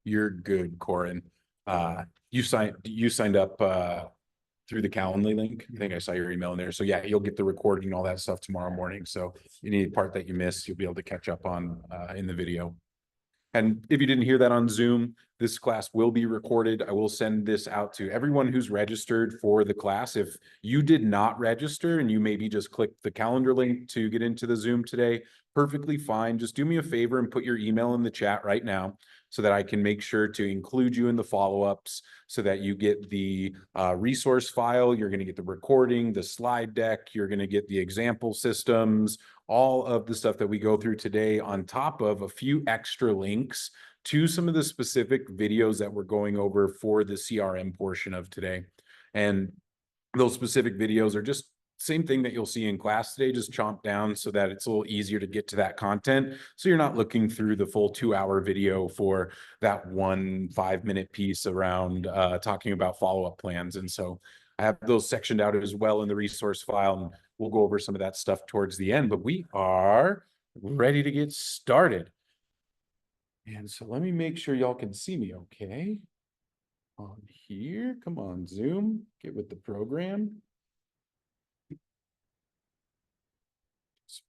You're good, Corin. You signed up through the Calendly link. I think I saw your email in there. So yeah, you'll get the recording and all that stuff tomorrow morning. So any part that you missed, you'll be able to catch up on in the video. And if you didn't hear that on Zoom, this class will be recorded. I will send this out to everyone who's registered for the class. If you did not register and you maybe just clicked the calendar link to get into the Zoom today, perfectly fine. Just do me a favor and put your email in the chat right now so that I can make sure to include you in the follow-ups so that you get the resource file, you're going to get the recording, the slide deck, you're going to get the example systems, all of the stuff that we go through today on top of a few extra links to some of the specific videos that we're going over for the CRM portion of today. And those specific videos are just same thing that you'll see in class today, just chomped down so that it's a little easier to get to that content. So you're not looking through the full 2-hour video for that 1 5-minute piece around talking about follow-up plans. And so I have those sectioned out as well in the resource file, and we'll go over some of that stuff towards the end, but we are ready to get started. And so let me make sure y'all can see me okay. On here, come on, Zoom, get with the program.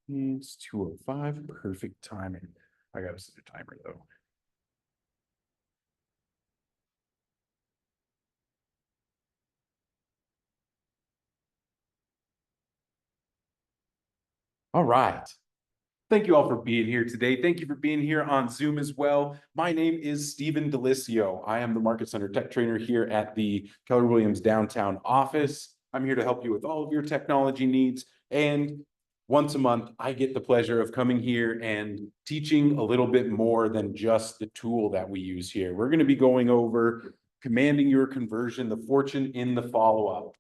It's 2:05, perfect timing. I gotta set a timer though. All right. Thank you all for being here today. Thank you for being here on Zoom as well. My name is Stephen Delisio. I am the Market Center Tech Trainer here at the Keller Williams downtown office. I'm here to help you with all of your technology needs. And once a month, I get the pleasure of coming here and teaching a little bit more than just the tool that we use here. We're going to be going over commanding your conversion, the fortune in the follow-up.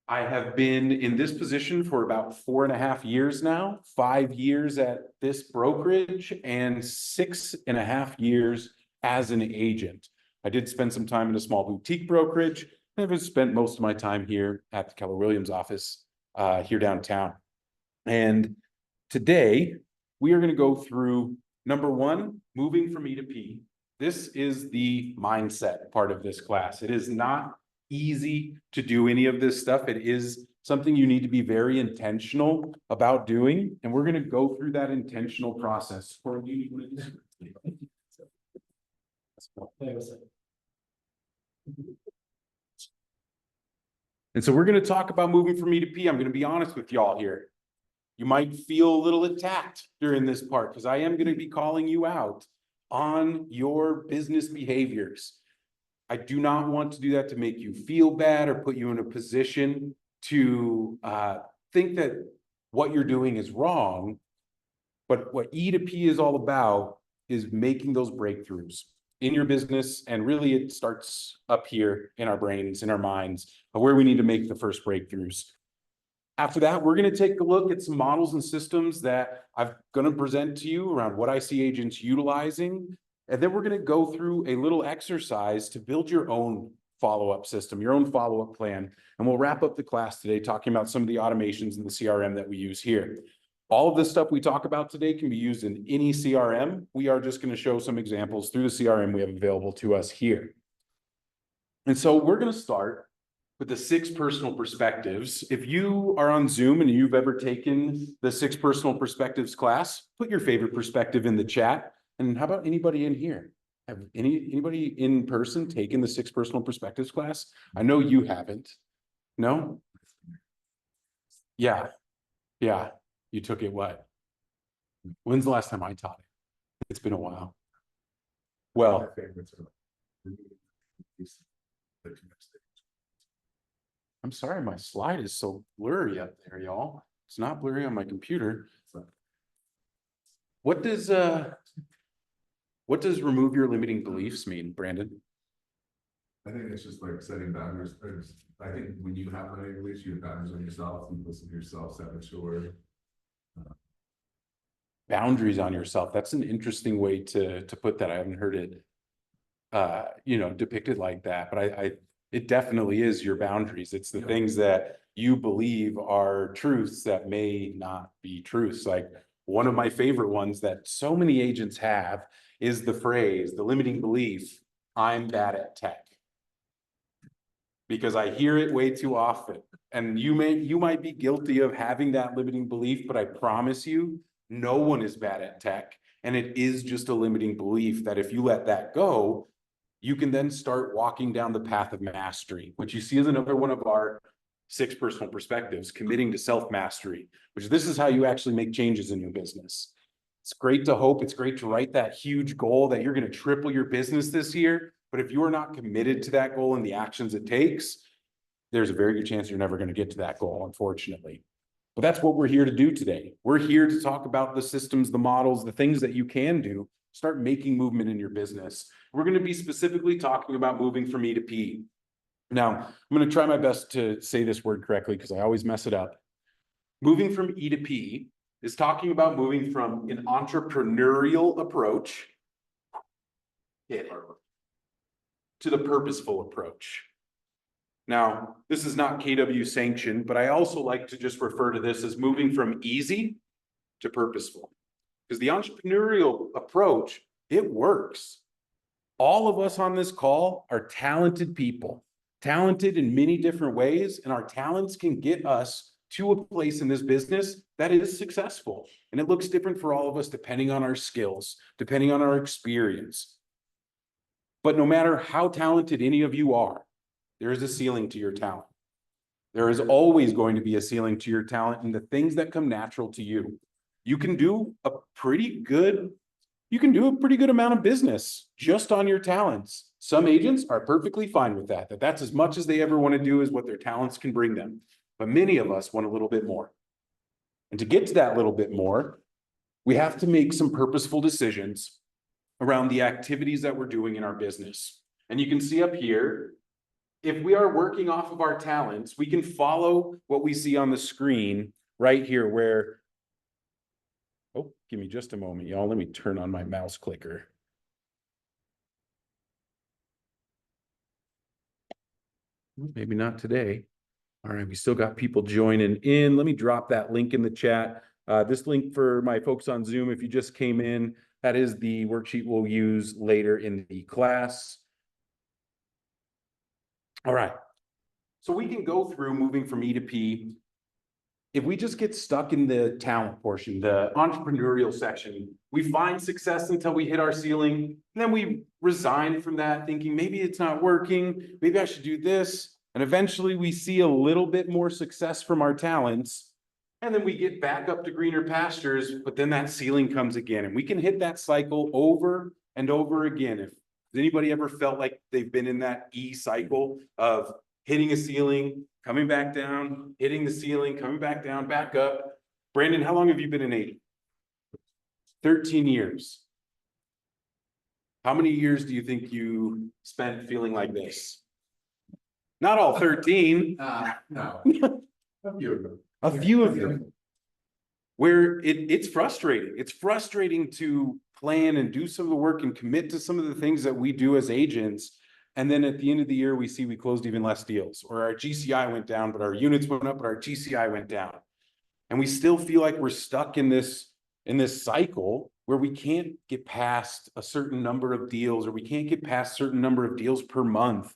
I have been in this position for about 4.5 years now, 5 years at this brokerage and 6.5 years as an agent. I did spend some time in a small boutique brokerage. I've spent most of my time here at the Keller Williams office here downtown. And today we are going to go through number 1, moving from E to P. This is the mindset part of this class. It is not easy to do any of this stuff. It is something you need to be very intentional about doing. And we're going to go through that intentional process. And so we're going to talk about moving from E to P. I'm going to be honest with y'all here. You might feel a little attacked during this part because I am going to be calling you out on your business behaviors. I do not want to do that to make you feel bad or put you in a position to think that what you're doing is wrong. But what E to P is all about is making those breakthroughs in your business. And really it starts up here in our brains, in our minds, of where we need to make the first breakthroughs. After that, we're going to take a look at some models and systems that I'm going to present to you around what I see agents utilizing. And then we're going to go through a little exercise to build your own follow-up system, your own follow-up plan. And we'll wrap up the class today talking about some of the automations in the CRM that we use here. All of this stuff we talk about today can be used in any CRM. We are just going to show some examples through the CRM we have available to us here. And so we're going to start with the 6 personal perspectives. If you are on Zoom and you've ever taken the 6 personal perspectives class, put your favorite perspective in the chat. And how about anybody in here? Have anybody in person taken the 6 personal perspectives class? I know you haven't. No? Yeah. You took it what? When's the last time I taught it? It's been a while. Well, I'm sorry, my slide is so blurry up there, y'all. It's not blurry on my computer. What does remove your limiting beliefs mean, Brandon? I think it's just like setting boundaries. I think when you have limiting beliefs, you have boundaries on yourself, you listen to yourself, set mature. Boundaries on yourself. That's an interesting way to put that. I haven't heard it depicted like that, but it definitely is your boundaries. It's the things that you believe are truths that may not be truths. Like one of my favorite ones that so many agents have is the phrase, the limiting belief, I'm bad at tech. Because I hear it way too often. And you might be guilty of having that limiting belief, but I promise you, no one is bad at tech. And it is just a limiting belief that if you let that go, you can then start walking down the path of mastery, which you see as another one of our 6 personal perspectives, committing to self-mastery, which this is how you actually make changes in your business. It's great to hope, it's great to write that huge goal that you're going to triple your business this year. But if you are not committed to that goal and the actions it takes, there's a very good chance you're never going to get to that goal, unfortunately. But that's what we're here to do today. We're here to talk about the systems, the models, the things that you can do. Start making movement in your business. We're going to be specifically talking about moving from E to P. Now, I'm going to try my best to say this word correctly because I always mess it up. Moving from E to P is talking about moving from an entrepreneurial approach to the purposeful approach. Now, this is not KW sanctioned, but I also like to just refer to this as moving from easy to purposeful. Because the entrepreneurial approach, it works. All of us on this call are talented people, talented in many different ways, and our talents can get us to a place in this business that is successful. And it looks different for all of us depending on our skills, depending on our experience. But no matter how talented any of you are, there is a ceiling to your talent. There is always going to be a ceiling to your talent and the things that come natural to you. You can do a pretty good amount of business just on your talents. Some agents are perfectly fine with that. That's as much as they ever want to do is what their talents can bring them. But many of us want a little bit more. And to get to that little bit more, we have to make some purposeful decisions around the activities that we're doing in our business. And you can see up here, if we are working off of our talents, we can follow what we see on the screen right here where, oh, give me just a moment, y'all. Let me turn on my mouse clicker. Maybe not today. All right, we still got people joining in. Let me drop that link in the chat. This link for my folks on Zoom, if you just came in, that is the worksheet we'll use later in the class. All right, so we can go through moving from E to P. If we just get stuck in the talent portion, the entrepreneurial section, we find success until we hit our ceiling, and then we resign from that thinking maybe it's not working, maybe I should do this. And eventually we see a little bit more success from our talents, and then we get back up to greener pastures, but then that ceiling comes again. And we can hit that cycle over and over again. If anybody ever felt like they've been in that E cycle of hitting a ceiling, coming back down, hitting the ceiling, coming back down, back up. Brandon, how long have you been an agent? 13 years. How many years do you think you spent feeling like this? Not all 13. No. A few of them. A few of them. Where it's frustrating. It's frustrating to plan and do some of the work and commit to some of the things that we do as agents. And then at the end of the year, we see we closed even less deals, or our GCI went down, but our units went up, but our GCI went down. And we still feel like we're stuck in this cycle where we can't get past a certain number of deals, or we can't get past a certain number of deals per month.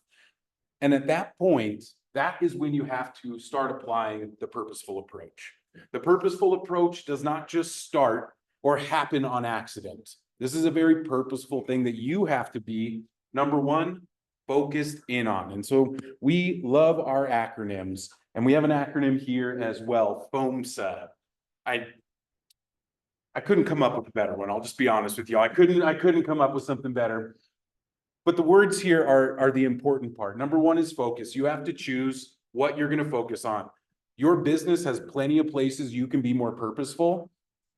And at that point, that is when you have to start applying the purposeful approach. The purposeful approach does not just start or happen on accident. This is a very purposeful thing that you have to be, number one, focused in on. And so we love our acronyms, and we have an acronym here as well, FOAMSA. I couldn't come up with a better one. I'll just be honest with you. I couldn't come up with something better. But the words here are the important part. Number one is focus. You have to choose what you're going to focus on. Your business has plenty of places you can be more purposeful.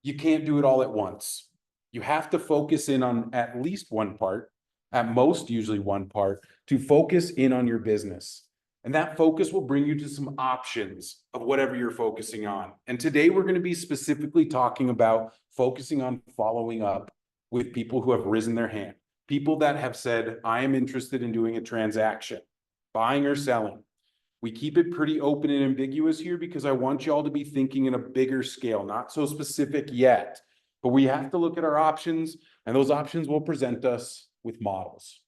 You can't do it all at once. You have to focus in on at least one part, at most usually one part, to focus in on your business. And that focus will bring you to some options of whatever you're focusing on. And today we're going to be specifically talking about focusing on following up with people who have risen their hand. People that have said, I am interested in doing a transaction, buying or selling. We keep it pretty open and ambiguous here because I want y'all to be thinking in a bigger scale, not so specific yet. But we have to look at our options, and those options will present us with models.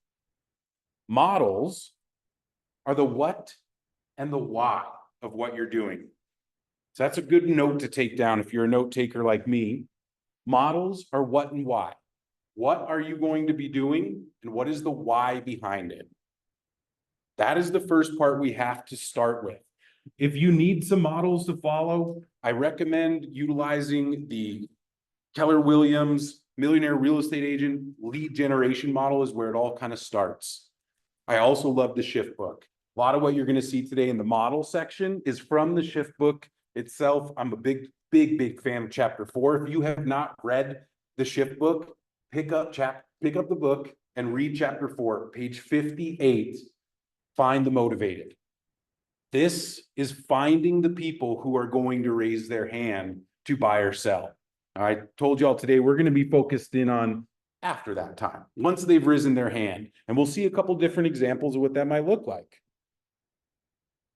Models are the what and the why of what you're doing. So that's a good note to take down if you're a note taker like me. Models are what and why. What are you going to be doing, and what is the why behind it? That is the first part we have to start with. If you need some models to follow, I recommend utilizing the Keller Williams Millionaire Real Estate Agent lead generation model is where it all kind of starts. I also love the shift book. A lot of what you're going to see today in the model section is from the shift book itself. I'm a big fan of chapter 4. If you have not read the shift book, pick up the book and read chapter 4, page 58. Find the motivated. This is finding the people who are going to raise their hand to buy or sell. I told y'all today we're going to be focused in on after that time, once they've risen their hand, and we'll see a couple different examples of what that might look like.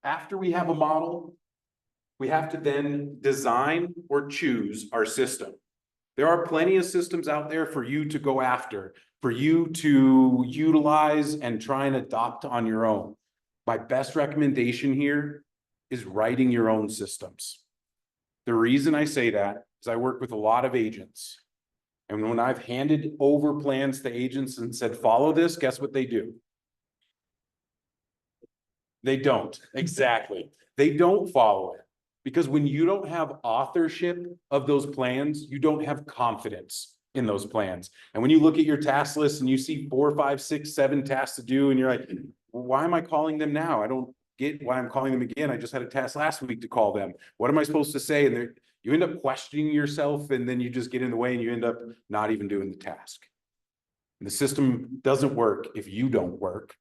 After we have a model, we have to then design or choose our system. There are plenty of systems out there for you to go after, for you to utilize and try and adopt on your own. My best recommendation here is writing your own systems. The reason I say that is I work with a lot of agents. And when I've handed over plans to agents and said, follow this, guess what they do? They don't. Exactly. They don't follow it. Because when you don't have authorship of those plans, you don't have confidence in those plans. And when you look at your task list and you see 4, 5, 6, 7 tasks to do, and you're like, well, why am I calling them now? I don't get why I'm calling them again. I just had a task last week to call them. What am I supposed to say? And you end up questioning yourself, and then you just get in the way and you end up not even doing the task. And the system doesn't work if you don't work.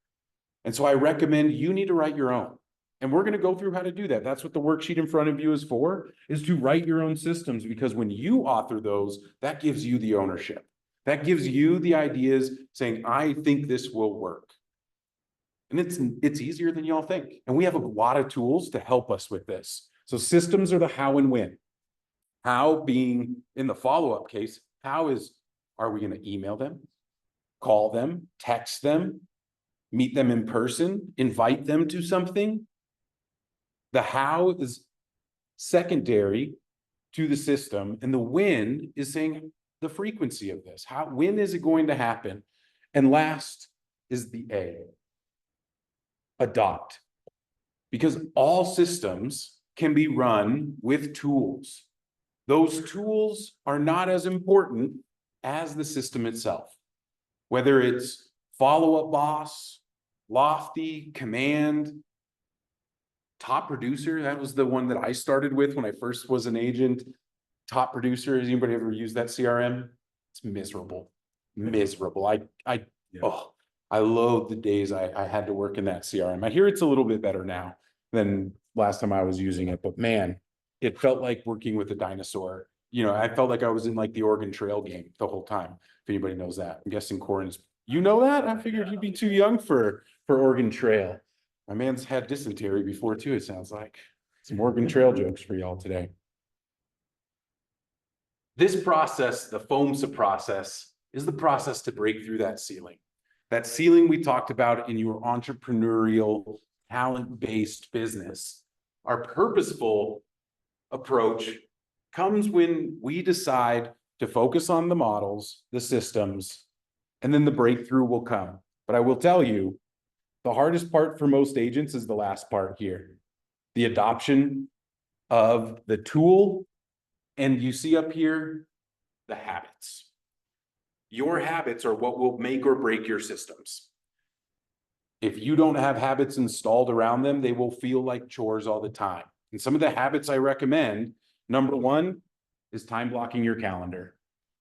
And so I recommend you need to write your own. And we're going to go through how to do that. That's what the worksheet in front of you is for, is to write your own systems, because when you author those, that gives you the ownership. That gives you the ideas saying, I think this will work. And it's easier than y'all think. And we have a lot of tools to help us with this. So systems are the how and when. How being in the follow-up case, how is, are we going to email them, call them, text them, meet them in person, invite them to something? The how is secondary to the system, and the when is saying the frequency of this. When is it going to happen? And last is the A, adopt. Because all systems can be run with tools. Those tools are not as important as the system itself. Whether it's follow-up boss, lofty, command, top producer, that was the one that I started with when I first was an agent. Top producer, has anybody ever used that CRM? It's miserable. I loathe the days I had to work in that CRM. I hear it's a little bit better now than last time I was using it, but man, it felt like working with a dinosaur. You know, I felt like I was in like the Oregon Trail game the whole time. If anybody knows that, I'm guessing Corin's, you know that? I figured you'd be too young for Oregon Trail. My man's had dysentery before too, it sounds like. Some Oregon Trail jokes for y'all today. This process, the FOAMSA process, is the process to break through that ceiling. That ceiling we talked about in your entrepreneurial, talent-based business. Our purposeful approach comes when we decide to focus on the models, the systems, and then the breakthrough will come. But I will tell you, the hardest part for most agents is the last part here, the adoption of the tool. And you see up here, the habits. Your habits are what will make or break your systems. If you don't have habits installed around them, they will feel like chores all the time. And some of the habits I recommend, number one is time blocking your calendar.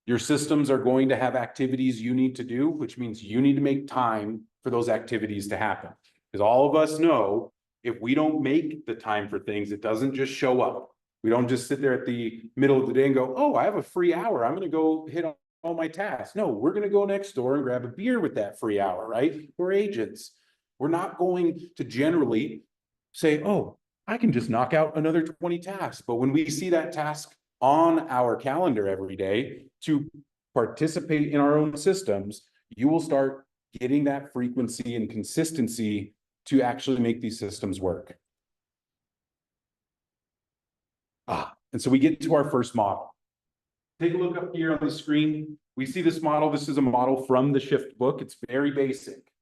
Your systems are going to have activities you need to do, which means you need to make time for those activities to happen. Because all of us know, if we don't make the time for things, it doesn't just show up. We don't just sit there at the middle of the day and go, oh, I have a free hour, I'm going to go hit all my tasks. No, we're going to go next door and grab a beer with that free hour, right? We're agents. We're not going to generally say, oh, I can just knock out another 20 tasks. But when we see that task on our calendar every day to participate in our own systems, you will start getting that frequency and consistency to actually make these systems work. And so we get to our first model. Take a look up here on the screen. We see this model. This is a model from the Shift book. It's very basic.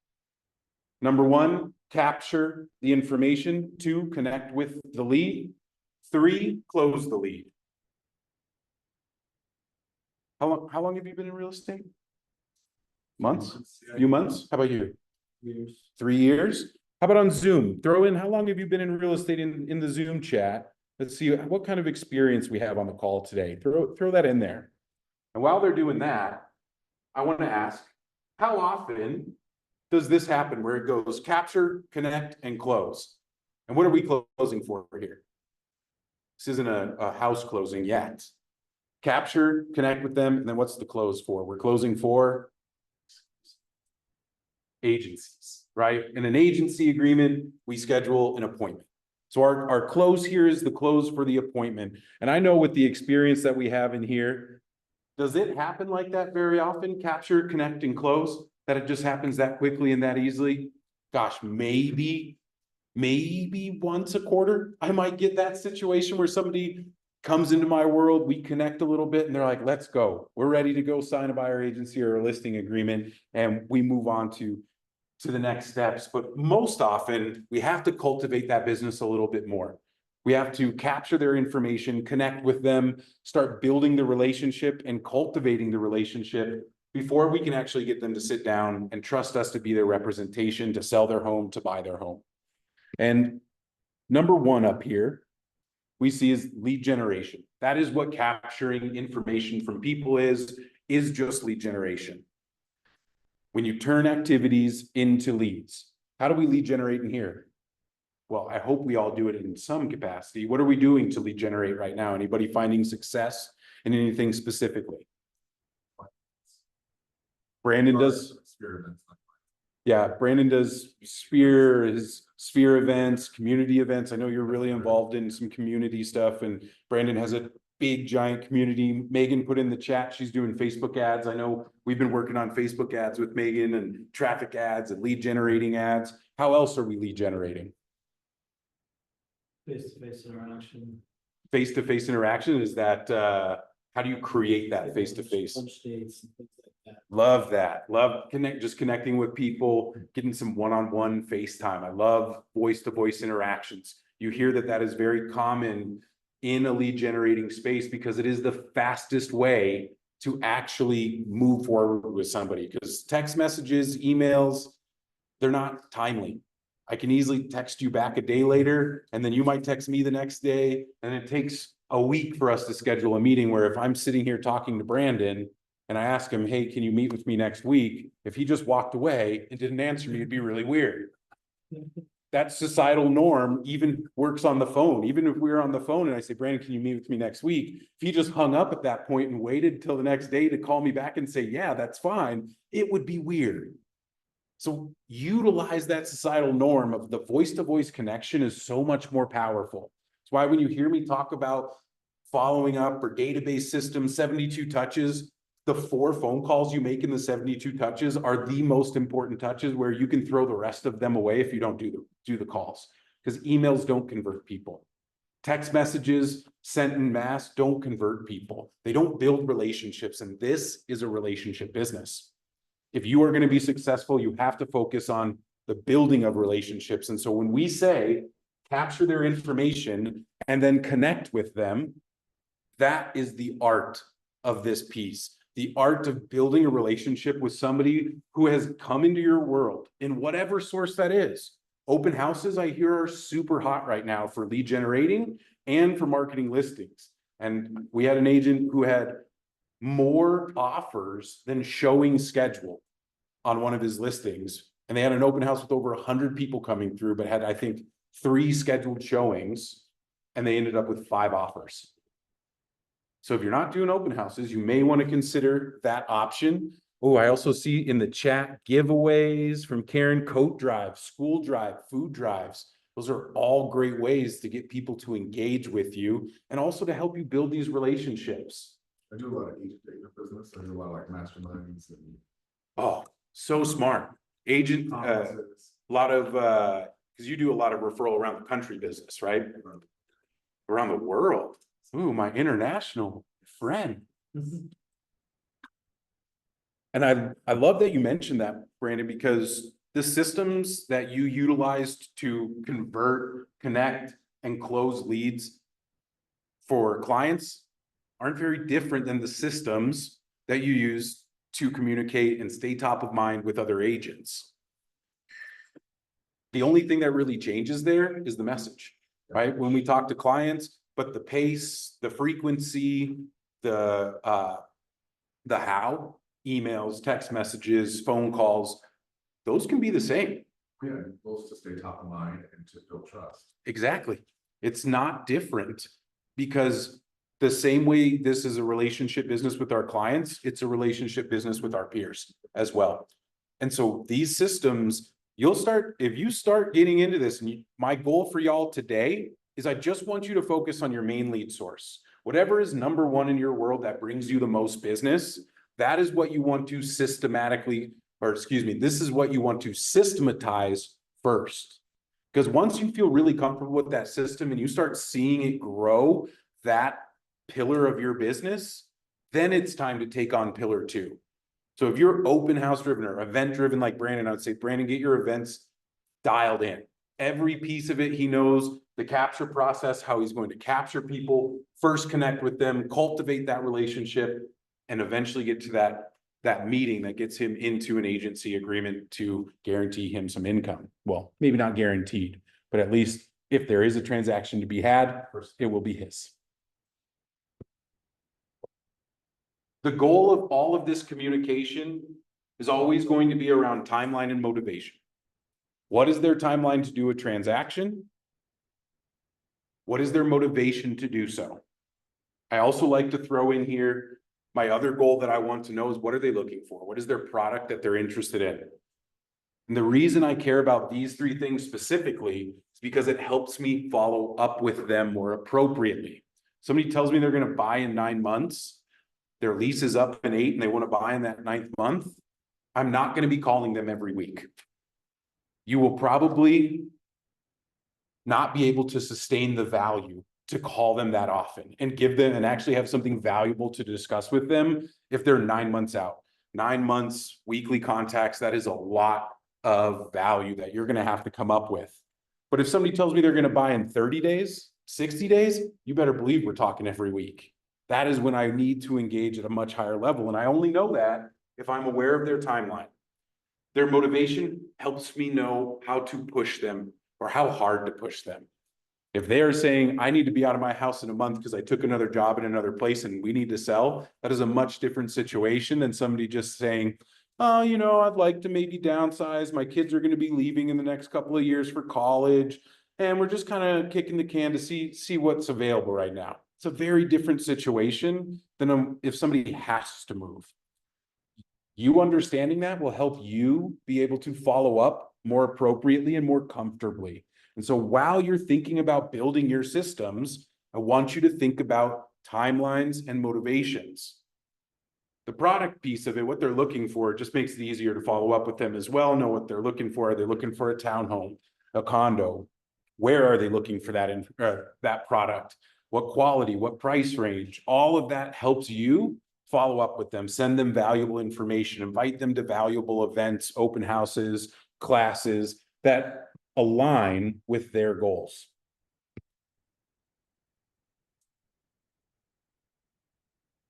Number one, capture the information. 2, connect with the lead. 3, close the lead. How long have you been in real estate? Months? A few months? How about you? Years. 3 years? How about on Zoom? Throw in how long have you been in real estate in the Zoom chat? Let's see what kind of experience we have on the call today. Throw that in there. And while they're doing that, I want to ask, how often does this happen where it goes capture, connect, and close? And what are we closing for here? This isn't a house closing yet. Capture, connect with them, and then what's the close for? We're closing for agencies, right? In an agency agreement, we schedule an appointment. So our close here is the close for the appointment. And I know with the experience that we have in here, does it happen like that very often? Capture, connect, and close? That it just happens that quickly and that easily? Gosh, maybe once a quarter, I might get that situation where somebody comes into my world, we connect a little bit, and they're like, let's go. We're ready to go sign a buyer agency or a listing agreement, and we move on to the next steps. But most often, we have to cultivate that business a little bit more. We have to capture their information, connect with them, start building the relationship and cultivating the relationship before we can actually get them to sit down and trust us to be their representation, to sell their home, to buy their home. And number one up here, we see is lead generation. That is what capturing information from people is just lead generation. When you turn activities into leads, how do we lead generate in here? Well, I hope we all do it in some capacity. What are we doing to lead generate right now? Anybody finding success in anything specifically? Brandon does. Yeah, Brandon does sphere events, community events. I know you're really involved in some community stuff, and Brandon has a big giant community. Megan put in the chat, she's doing Facebook ads. I know we've been working on Facebook ads with Megan and traffic ads and lead generating ads. How else are we lead generating? Face-to-face interaction. Face-to-face interaction, is that, how do you create that face-to-face? Updates and things like that. Love that. Love just connecting with people, getting some one-on-one FaceTime. I love voice-to-voice interactions. You hear that is very common in a lead generating space because it is the fastest way to actually move forward with somebody, because text messages, emails, they're not timely. I can easily text you back a day later, and then you might text me the next day, and it takes a week for us to schedule a meeting where if I'm sitting here talking to Brandon and I ask him, hey, can you meet with me next week? If he just walked away and didn't answer me, it'd be really weird. That societal norm even works on the phone. Even if we were on the phone and I say, Brandon, can you meet with me next week? If he just hung up at that point and waited till the next day to call me back and say, yeah, that's fine, it would be weird. So utilize that societal norm of the voice-to-voice connection is so much more powerful. That's why when you hear me talk about following up or database system, 72 touches, the 4 phone calls you make in the 72 touches are the most important touches, where you can throw the rest of them away if you don't do the calls, because emails don't convert people. Text messages sent en masse don't convert people. They don't build relationships, and this is a relationship business. If you are going to be successful, you have to focus on the building of relationships. And so when we say capture their information and then connect with them, that is the art of this piece. The art of building a relationship with somebody who has come into your world in whatever source that is. Open houses, I hear, are super hot right now for lead generating and for marketing listings. And we had an agent who had more offers than showing schedule on one of his listings. And they had an open house with over 100 people coming through, but had, I think, 3 scheduled showings, and they ended up with 5 offers. So if you're not doing open houses, you may want to consider that option. Oh, I also see in the chat giveaways from Karen, coat drives, school drive, food drives. Those are all great ways to get people to engage with you and also to help you build these relationships. I do a lot of agent data business. I do a lot of like masterminds and Oh, so smart. Agent, conferences. a lot of, because you do a lot of referral around the country business, right? Around the world. Ooh, my international friend. And I love that you mentioned that, Brandon, because the systems that you utilized to convert, connect, and close leads for clients aren't very different than the systems that you use to communicate and stay top of mind with other agents. The only thing that really changes there is the message, right? When we talk to clients, but the pace, the frequency, the how, emails, text messages, phone calls, those can be the same. Yeah, both to stay top of mind and to build trust. Exactly. It's not different because the same way this is a relationship business with our clients, it's a relationship business with our peers as well. And so these systems, if you start getting into this, and my goal for y'all today is I just want you to focus on your main lead source. Whatever is number one in your world that brings you the most business, that is what you want to this is what you want to systematize first. Because once you feel really comfortable with that system and you start seeing it grow, that pillar of your business, then it's time to take on pillar 2. So if you're open house driven or event driven like Brandon, I would say, Brandon, get your events dialed in. Every piece of it, he knows the capture process, how he's going to capture people, first connect with them, cultivate that relationship, and eventually get to that meeting that gets him into an agency agreement to guarantee him some income. Well, maybe not guaranteed, but at least if there is a transaction to be had, it will be his. The goal of all of this communication is always going to be around timeline and motivation. What is their timeline to do a transaction? What is their motivation to do so? I also like to throw in here, my other goal that I want to know is what are they looking for? What is their product that they're interested in? And the reason I care about these 3 things specifically is because it helps me follow up with them more appropriately. Somebody tells me they're going to buy in 9 months, their lease is up in 8 and they want to buy in that 9th month. I'm not going to be calling them every week. You will probably not be able to sustain the value to call them that often and give them and actually have something valuable to discuss with them if they're 9 months out. 9 months, weekly contacts, that is a lot of value that you're going to have to come up with. But if somebody tells me they're going to buy in 30 days, 60 days, you better believe we're talking every week. That is when I need to engage at a much higher level. And I only know that if I'm aware of their timeline. Their motivation helps me know how to push them or how hard to push them. If they are saying, I need to be out of my house in a month because I took another job in another place and we need to sell, that is a much different situation than somebody just saying, oh, I'd like to maybe downsize. My kids are going to be leaving in the next couple of years for college. And we're just kind of kicking the can to see what's available right now. It's a very different situation than if somebody has to move. You understanding that will help you be able to follow up more appropriately and more comfortably. And so while you're thinking about building your systems, I want you to think about timelines and motivations. The product piece of it, what they're looking for, just makes it easier to follow up with them as well, know what they're looking for. Are they looking for a townhome, a condo? Where are they looking for that product? What quality, what price range? All of that helps you follow up with them, send them valuable information, invite them to valuable events, open houses, classes that align with their goals.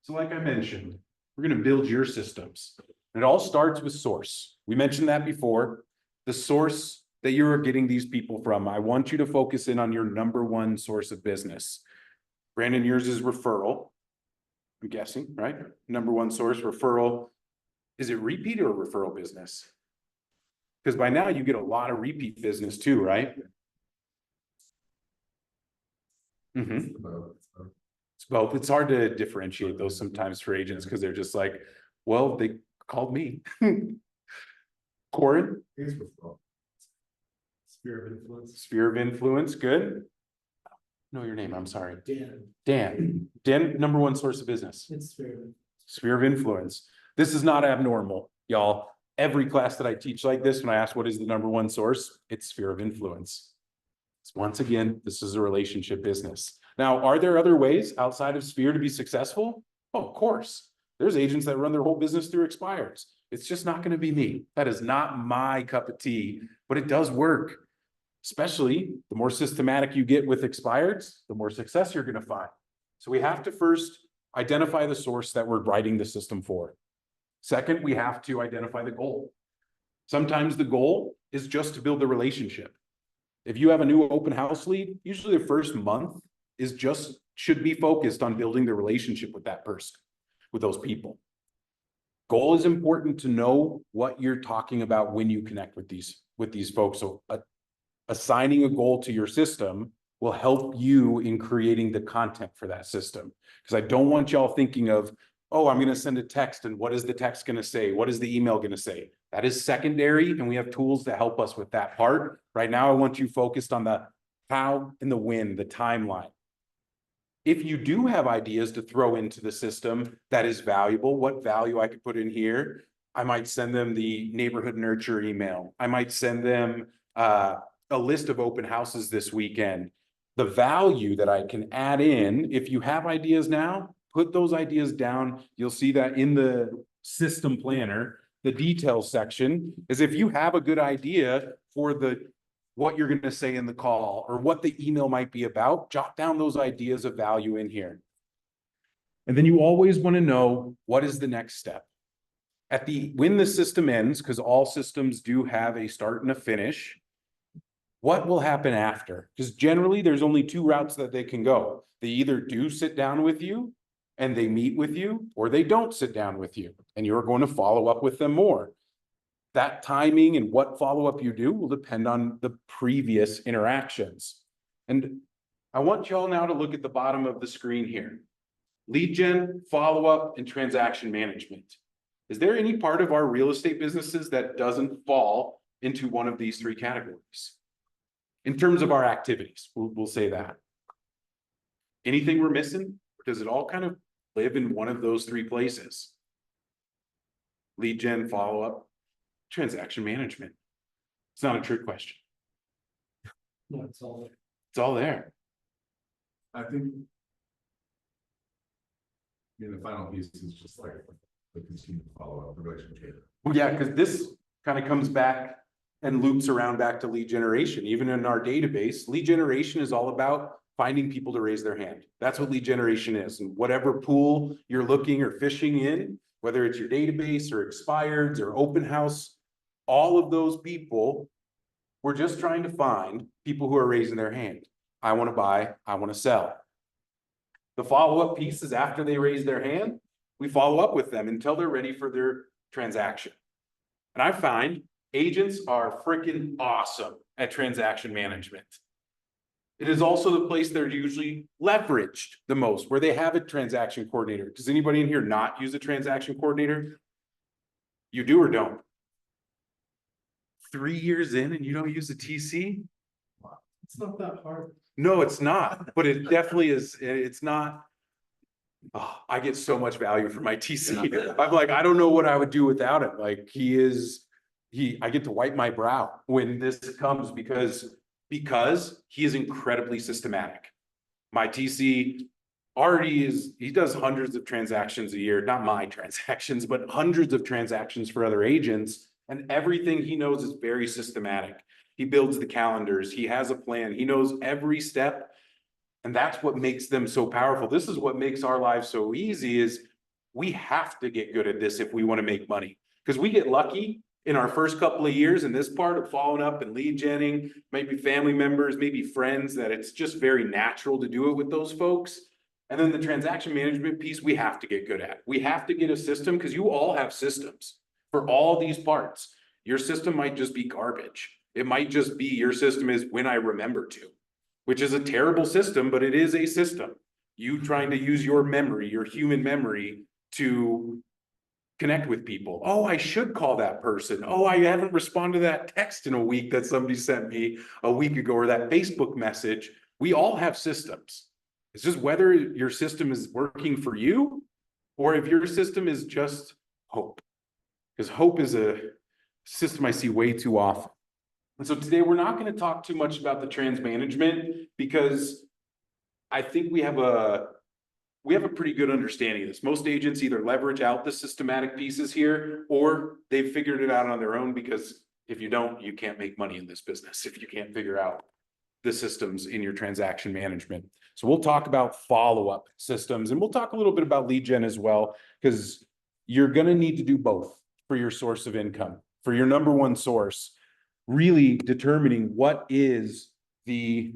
So like I mentioned, we're going to build your systems. And it all starts with source. We mentioned that before. The source that you're getting these people from, I want you to focus in on your number 1 source of business. Brandon, yours is referral. I'm guessing, right? Number 1 source, referral. Is it repeat or referral business? Because by now you get a lot of repeat business too, right? Mm-hmm. It's both. It's hard to differentiate those sometimes for agents because they're just like, well, they called me. Corin? It's referral. Sphere of influence. Sphere of influence, good. Know your name, I'm sorry. Dan, Dan, number one source of business. it's sphere of. Sphere of influence. This is not abnormal, y'all. Every class that I teach like this, when I ask what is the number one source, it's sphere of influence. Once again, this is a relationship business. Now, are there other ways outside of sphere to be successful? Oh, of course. There's agents that run their whole business through expires. It's just not going to be me. That is not my cup of tea, but it does work. Especially the more systematic you get with expireds, the more success you're going to find. So we have to first identify the source that we're writing the system for. Second, we have to identify the goal. Sometimes the goal is just to build a relationship. If you have a new open house lead, usually the first month should be focused on building the relationship with that person, with those people. Goal is important to know what you're talking about when you connect with these folks. So assigning a goal to your system will help you in creating the content for that system. Because I don't want y'all thinking of, oh, I'm going to send a text and what is the text going to say? What is the email going to say? That is secondary, and we have tools to help us with that part. Right now, I want you focused on the how and the when, the timeline. If you do have ideas to throw into the system that is valuable, what value I could put in here? I might send them the neighborhood nurture email. I might send them a list of open houses this weekend. The value that I can add in, if you have ideas now, put those ideas down. You'll see that in the system planner, the details section is if you have a good idea for what you're going to say in the call or what the email might be about, jot down those ideas of value in here. And then you always want to know what is the next step. When the system ends, because all systems do have a start and a finish, what will happen after? Because generally there's only two routes that they can go. They either do sit down with you and they meet with you, or they don't sit down with you and you're going to follow up with them more. That timing and what follow-up you do will depend on the previous interactions. And I want y'all now to look at the bottom of the screen here. Lead gen, follow-up, and transaction management. Is there any part of our real estate businesses that doesn't fall into one of these three categories? In terms of our activities, we'll say that. Anything we're missing? Or does it all kind of live in one of those three places? Lead gen, follow-up, transaction management. It's not a trick question. No, it's all there. It's all there. I think. The final piece is just like the continued follow-up, the relationship. Well, yeah, because this kind of comes back and loops around back to lead generation. Even in our database, lead generation is all about finding people to raise their hand. That's what lead generation is. And whatever pool you're looking or fishing in, whether it's your database or expireds or open house, all of those people, we're just trying to find people who are raising their hand. I want to buy, I want to sell. The follow-up piece is after they raise their hand, we follow up with them until they're ready for their transaction. And I find agents are freaking awesome at transaction management. It is also the place they're usually leveraged the most, where they have a transaction coordinator. Does anybody in here not use a transaction coordinator? You do or don't? 3 years in and you don't use a TC? It's not that hard. No, it's not, but it definitely is. It's not. Oh, I get so much value from my TC. I'm like, I don't know what I would do without him. Like I get to wipe my brow when this comes because he is incredibly systematic. My TC he does hundreds of transactions a year, not my transactions, but hundreds of transactions for other agents. And everything he knows is very systematic. He builds the calendars. He has a plan. He knows every step. And that's what makes them so powerful. This is what makes our lives so easy is we have to get good at this if we want to make money. Because we get lucky in our first couple of years in this part of following up and lead genning, maybe family members, maybe friends, that it's just very natural to do it with those folks. And then the transaction management piece we have to get good at. We have to get a system because you all have systems for all these parts. Your system might just be garbage. It might just be your system is when I remember to, which is a terrible system, but it is a system. You trying to use your memory, your human memory to connect with people. Oh, I should call that person. Oh, I haven't responded to that text in a week that somebody sent me a week ago, or that Facebook message. We all have systems. It's just whether your system is working for you or if your system is just hope. Because hope is a system I see way too often. And so today we're not going to talk too much about the trans management, because I think we have a pretty good understanding of this. Most agents either leverage out the systematic pieces here, or they've figured it out on their own, because if you don't, you can't make money in this business if you can't figure out the systems in your transaction management. So we'll talk about follow-up systems, and we'll talk a little bit about lead gen as well, because you're going to need to do both for your source of income, for your number one source, really determining what is the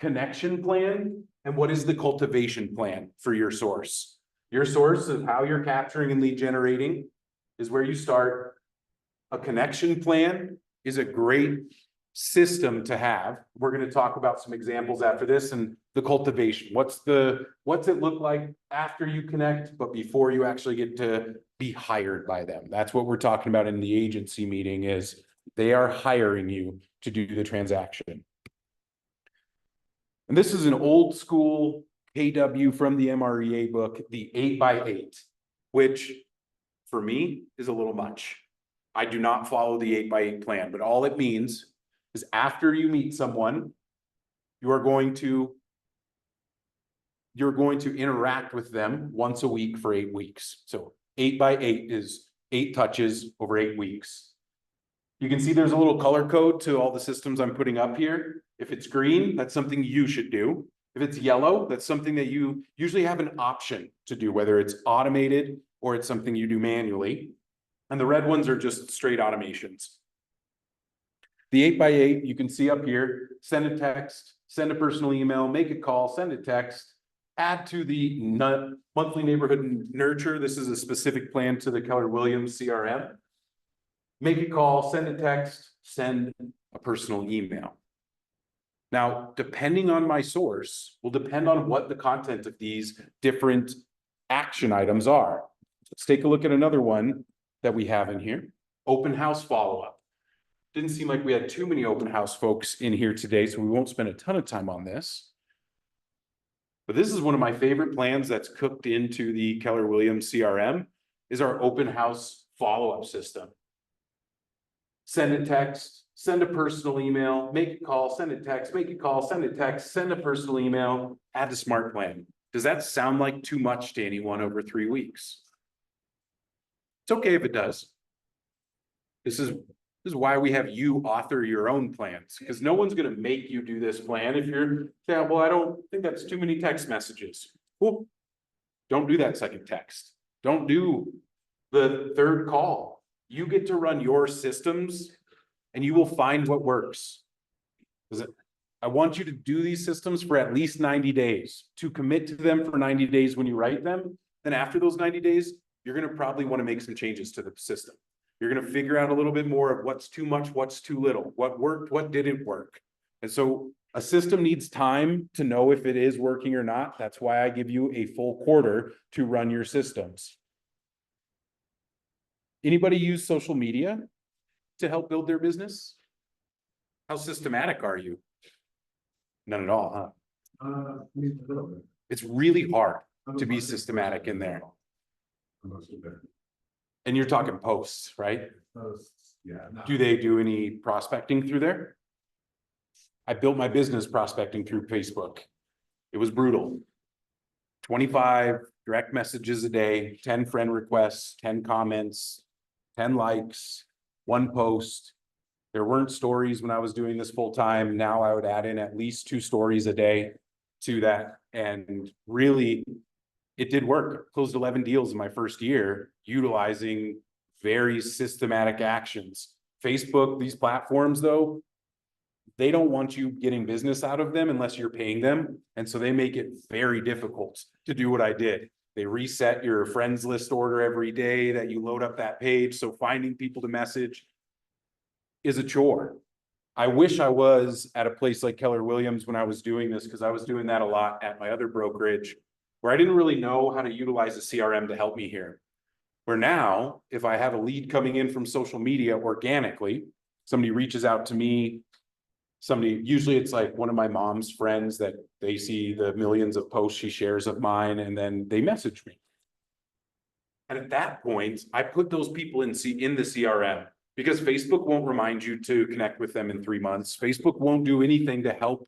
connection plan and what is the cultivation plan for your source. Your source of how you're capturing and lead generating is where you start. A connection plan is a great system to have. We're going to talk about some examples after this. And the cultivation, what's it look like after you connect, but before you actually get to be hired by them? That's what we're talking about in the agency meeting, is they are hiring you to do the transaction. And this is an old school KW from the MREA book, the 8x8, which for me is a little much. I do not follow the 8x8 plan, but all it means is after you meet someone, you're going to interact with them once a week for 8 weeks. So 8x8 is 8 touches over 8 weeks. You can see there's a little color code to all the systems I'm putting up here. If it's green, that's something you should do. If it's yellow, that's something that you usually have an option to do, whether it's automated or it's something you do manually. And the red ones are just straight automations. The 8x8, you can see up here, send a text, send a personal email, make a call, send a text, add to the monthly neighborhood nurture. This is a specific plan to the Keller Williams CRM. Make a call, send a text, send a personal email. Now, depending on my source, will depend on what the content of these different action items are. Let's take a look at another one that we have in here. Open house follow-up. Didn't seem like we had too many open house folks in here today, so we won't spend a ton of time on this. But this is one of my favorite plans that's cooked into the Keller Williams CRM, is our open house follow-up system. Send a text, send a personal email, make a call, send a text, make a call, send a text, send a personal email, add to SmartPlan. Does that sound like too much to anyone over 3 weeks? It's okay if it does. This is why we have you author your own plans, because no one's going to make you do this plan if you're saying, well, I don't think that's too many text messages. Cool. Don't do that second text. Don't do the third call. You get to run your systems and you will find what works. I want you to do these systems for at least 90 days, to commit to them for 90 days when you write them. Then after those 90 days, you're going to probably want to make some changes to the system. You're going to figure out a little bit more of what's too much, what's too little, what worked, what didn't work. And so a system needs time to know if it is working or not. That's why I give you a full quarter to run your systems. Anybody use social media to help build their business? How systematic are you? None at all, huh? It's really hard to be systematic in there. And you're talking posts, right? Yeah. Do they do any prospecting through there? I built my business prospecting through Facebook. It was brutal. 25 direct messages a day, 10 friend requests, 10 comments, 10 likes, 1 post. There weren't stories when I was doing this full time. Now I would add in at least 2 stories a day to that. And really, it did work. Closed 11 deals in my first year, utilizing very systematic actions. Facebook, these platforms though, they don't want you getting business out of them unless you're paying them. And so they make it very difficult to do what I did. They reset your friends list order every day that you load up that page. So finding people to message is a chore. I wish I was at a place like Keller Williams when I was doing this, because I was doing that a lot at my other brokerage, where I didn't really know how to utilize a CRM to help me here. Where now, if I have a lead coming in from social media organically, somebody reaches out to me, usually it's like one of my mom's friends that they see the millions of posts she shares of mine, and then they message me. And at that point, I put those people in the CRM, because Facebook won't remind you to connect with them in 3 months. Facebook won't do anything to help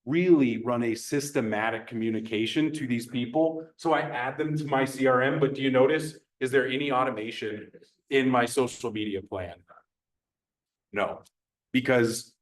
really run a systematic communication to these people. So I add them to my CRM, but do you notice, is there any automation in my social media plan? No, because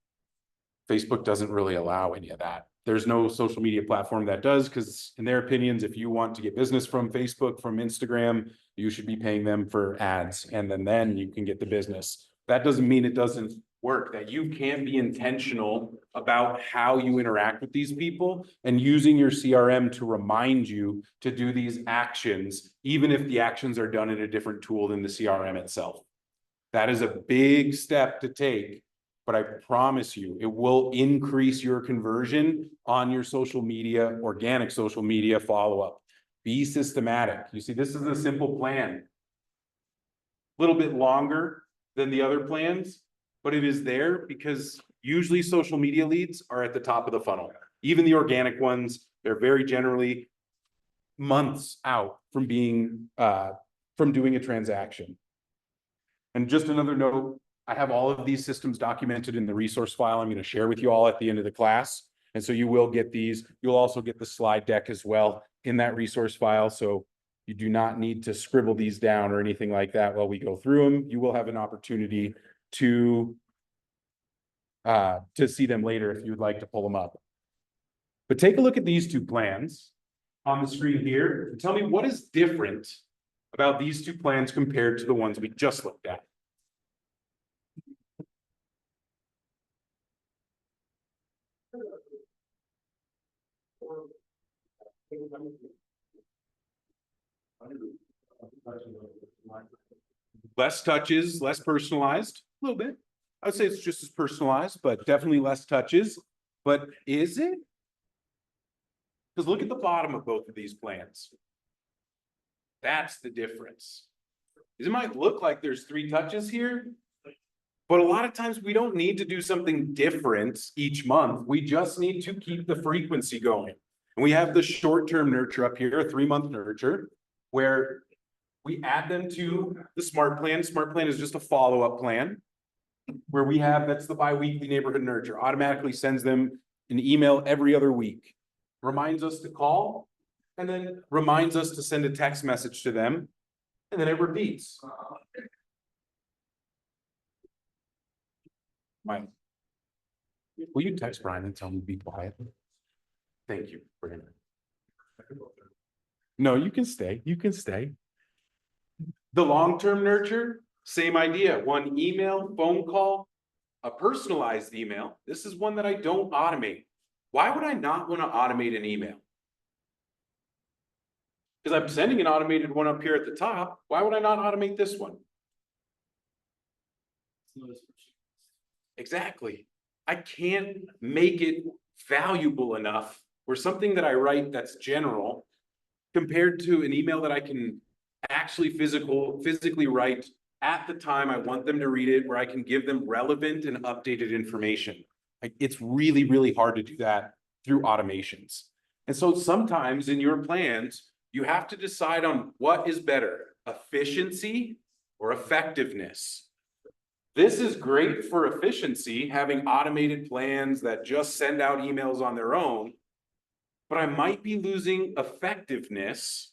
Facebook doesn't really allow any of that. There's no social media platform that does, because in their opinions, if you want to get business from Facebook, from Instagram, you should be paying them for ads, and then you can get the business. That doesn't mean it doesn't work, that you can be intentional about how you interact with these people and using your CRM to remind you to do these actions, even if the actions are done in a different tool than the CRM itself. That is a big step to take, but I promise you, it will increase your conversion on your social media, organic social media follow-up. Be systematic. You see, this is a simple plan. A little bit longer than the other plans, but it is there because usually social media leads are at the top of the funnel. Even the organic ones, they're very generally months out from being, from doing a transaction. And just another note, I have all of these systems documented in the resource file I'm going to share with you all at the end of the class. And so you will get these. You'll also get the slide deck as well in that resource file. So you do not need to scribble these down or anything like that while we go through them. You will have an opportunity to see them later if you would like to pull them up. But take a look at these two plans on the screen here. Tell me what is different about these two plans compared to the ones we just looked at. Less touches, less personalized, a little bit. I would say it's just as personalized, but definitely less touches. But is it? Because look at the bottom of both of these plans. That's the difference. It might look like there's 3 touches here, but a lot of times we don't need to do something different each month. We just need to keep the frequency going. And we have the short-term nurture up here, a 3-month nurture, where we add them to the Smart Plan. Smart Plan is just a follow-up plan where we have, that's the bi-weekly neighborhood nurture, automatically sends them an email every other week, reminds us to call, and then reminds us to send a text message to them, and then it repeats. Mike, will you text Brian and tell him to be quiet? Thank you, Brian. No, you can stay. You can stay. The long-term nurture, same idea. 1 email, phone call, a personalized email. This is one that I don't automate. Why would I not want to automate an email? Because I'm sending an automated one up here at the top. Why would I not automate this one? Exactly. I can't make it valuable enough or something that I write that's general compared to an email that I can actually physically write at the time I want them to read it, where I can give them relevant and updated information. Like, it's really, really hard to do that through automations. And so sometimes in your plans, you have to decide on what is better, efficiency or effectiveness. This is great for efficiency, having automated plans that just send out emails on their own, but I might be losing effectiveness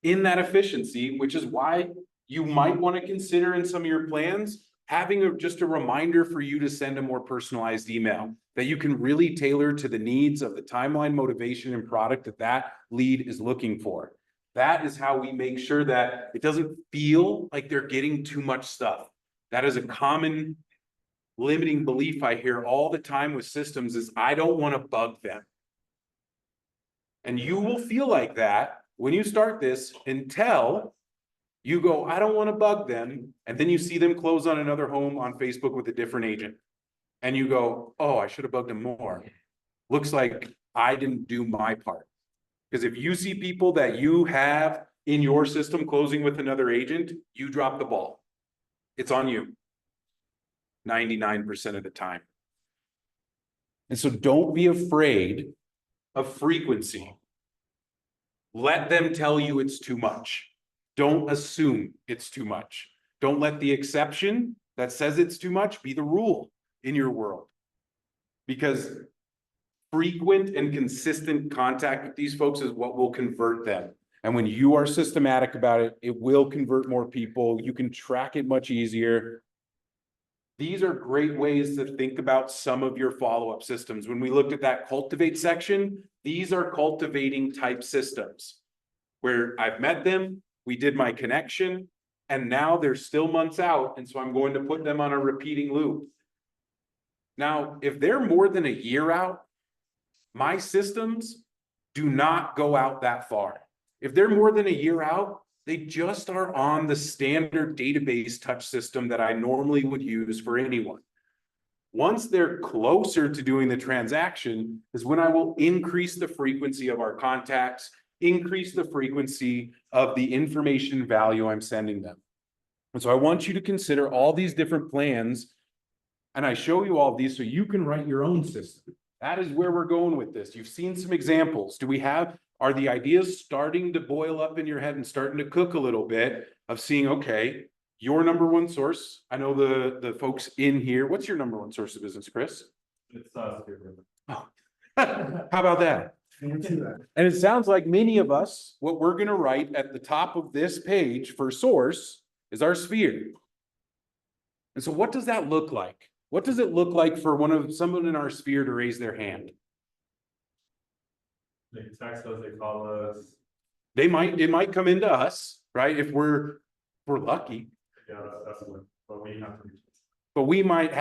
in that efficiency, which is why you might want to consider in some of your plans having just a reminder for you to send a more personalized email that you can really tailor to the needs of the timeline, motivation, and product that that lead is looking for. That is how we make sure that it doesn't feel like they're getting too much stuff. That is a common limiting belief I hear all the time with systems is I don't want to bug them. And you will feel like that when you start this until you go, I don't want to bug them. And then you see them close on another home on Facebook with a different agent. And you go, oh, I should have bugged them more. Looks like I didn't do my part. Because if you see people that you have in your system closing with another agent, you drop the ball. It's on you. 99% of the time. And so don't be afraid of frequency. Let them tell you it's too much. Don't assume it's too much. Don't let the exception that says it's too much be the rule in your world. Because frequent and consistent contact with these folks is what will convert them. And when you are systematic about it, it will convert more people. You can track it much easier. These are great ways to think about some of your follow-up systems. When we looked at that cultivate section, these are cultivating type systems where I've met them, we did my connection, and now they're still months out. And so I'm going to put them on a repeating loop. Now, if they're more than a year out, my systems do not go out that far. If they're more than a year out, they just are on the standard database touch system that I normally would use for anyone. Once they're closer to doing the transaction is when I will increase the frequency of our contacts, increase the frequency of the information value I'm sending them. And so I want you to consider all these different plans, and I show you all of these so you can write your own system. That is where we're going with this. You've seen some examples. Are the ideas starting to boil up in your head and starting to cook a little bit of seeing, okay, your number one source? I know the folks in here. What's your number one source of business, Chris? It's us here. Oh. How about that? And it sounds like many of us, what we're going to write at the top of this page for source is our sphere. And so what does that look like? What does it look like for someone in our sphere to raise their hand? They text us, they call us. It might come into us, right? If we're lucky. Yeah, that's what, but we have to. But we might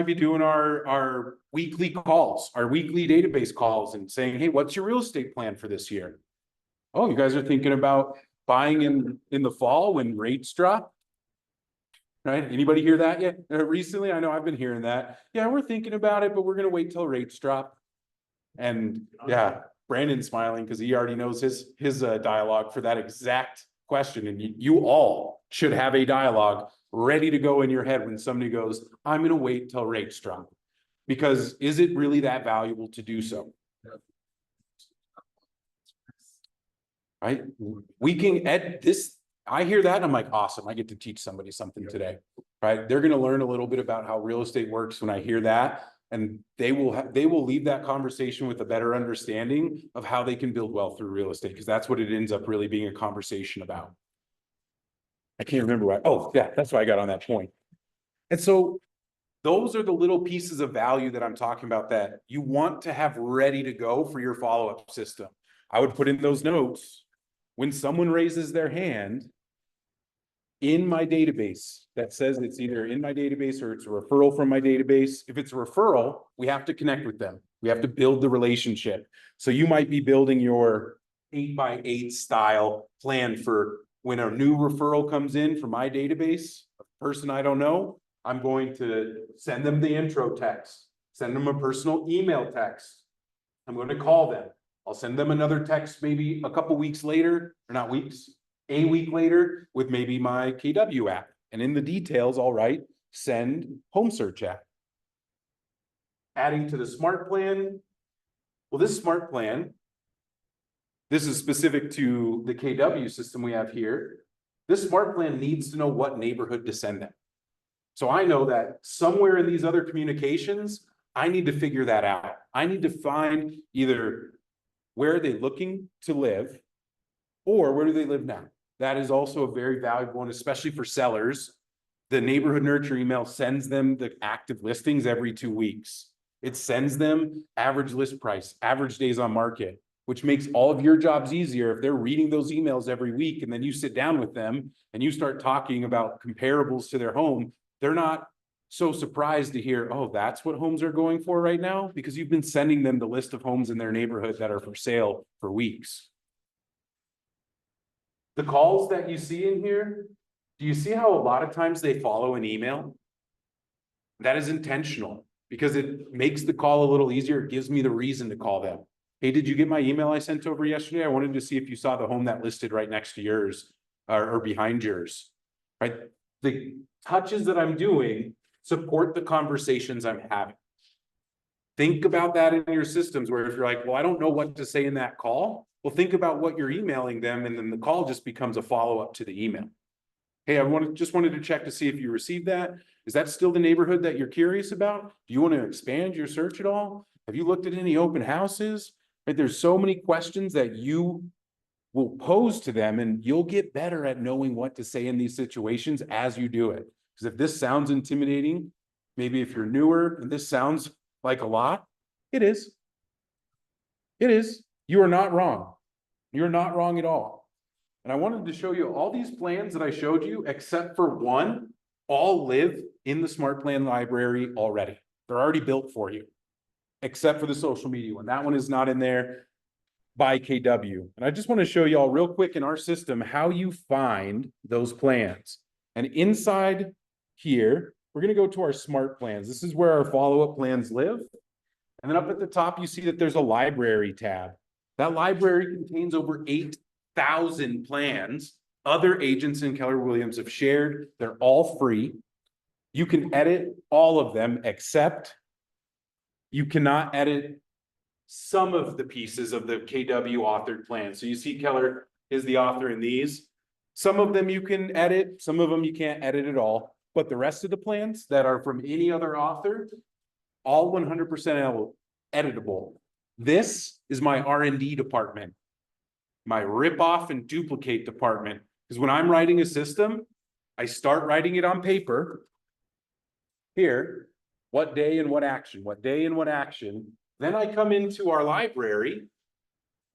be doing our weekly calls, our weekly database calls and saying, hey, what's your real estate plan for this year? Oh, you guys are thinking about buying in the fall when rates drop? Right? Anybody hear that yet? Recently, I know I've been hearing that. Yeah, we're thinking about it, but we're going to wait till rates drop. And yeah, Brandon's smiling because he already knows his dialogue for that exact question. And you all should have a dialogue ready to go in your head when somebody goes, I'm going to wait till rates drop. Because is it really that valuable to do so? Right? We can add this. I hear that and I'm like, awesome. I get to teach somebody something today, right? They're going to learn a little bit about how real estate works when I hear that. And they will leave that conversation with a better understanding of how they can build wealth through real estate. Because that's what it ends up really being a conversation about. I can't remember why. Oh yeah, that's why I got on that point. And so those are the little pieces of value that I'm talking about that you want to have ready to go for your follow-up system. I would put in those notes when someone raises their hand in my database that says it's either in my database or it's a referral from my database. If it's a referral, we have to connect with them. We have to build the relationship. So you might be building your 8x8 style plan for when a new referral comes in from my database, a person I don't know, I'm going to send them the intro text, send them a personal email text. I'm going to call them. I'll send them another text maybe a couple weeks later, or not weeks, a week later with maybe my KW app. And in the details, I'll write, send home search app. Adding to the smart plan. Well, this smart plan, this is specific to the KW system we have here. This smart plan needs to know what neighborhood to send them. So I know that somewhere in these other communications, I need to figure that out. I need to find either where are they looking to live or where do they live now? That is also a very valuable one, especially for sellers. The neighborhood nurture email sends them the active listings every 2 weeks. It sends them average list price, average days on market, which makes all of your jobs easier if they're reading those emails every week and then you sit down with them and you start talking about comparables to their home. They're not so surprised to hear, oh, that's what homes are going for right now, because you've been sending them the list of homes in their neighborhood that are for sale for weeks. The calls that you see in here, do you see how a lot of times they follow an email? That is intentional because it makes the call a little easier. It gives me the reason to call them. Hey, did you get my email I sent over yesterday? I wanted to see if you saw the home that listed right next to yours or behind yours. Right? The touches that I'm doing support the conversations I'm having. Think about that in your systems where if you're like, well, I don't know what to say in that call. Well, think about what you're emailing them, and then the call just becomes a follow-up to the email. Hey, just wanted to check to see if you received that. Is that still the neighborhood that you're curious about? Do you want to expand your search at all? Have you looked at any open houses? Right? There's so many questions that you will pose to them, and you'll get better at knowing what to say in these situations as you do it. Because if this sounds intimidating, maybe if you're newer and this sounds like a lot, it is. It is. You are not wrong. You're not wrong at all. And I wanted to show you all these plans that I showed you, except for one, all live in the SmartPlan library already. They're already built for you, except for the social media one. That one is not in there by KW. And I just want to show you all real quick in our system how you find those plans. And inside here, we're going to go to our SmartPlans. This is where our follow-up plans live. And then up at the top, you see that there's a library tab. That library contains over 8,000 plans other agents in Keller Williams have shared. They're all free. You can edit all of them, except you cannot edit some of the pieces of the KW authored plan. So you see Keller is the author in these. Some of them you can edit, some of them you can't edit at all. But the rest of the plans that are from any other author, all 100% editable. This is my R&D department, my rip off and duplicate department. Because when I'm writing a system, I start writing it on paper. Here, what day and what action, what day and what action. Then I come into our library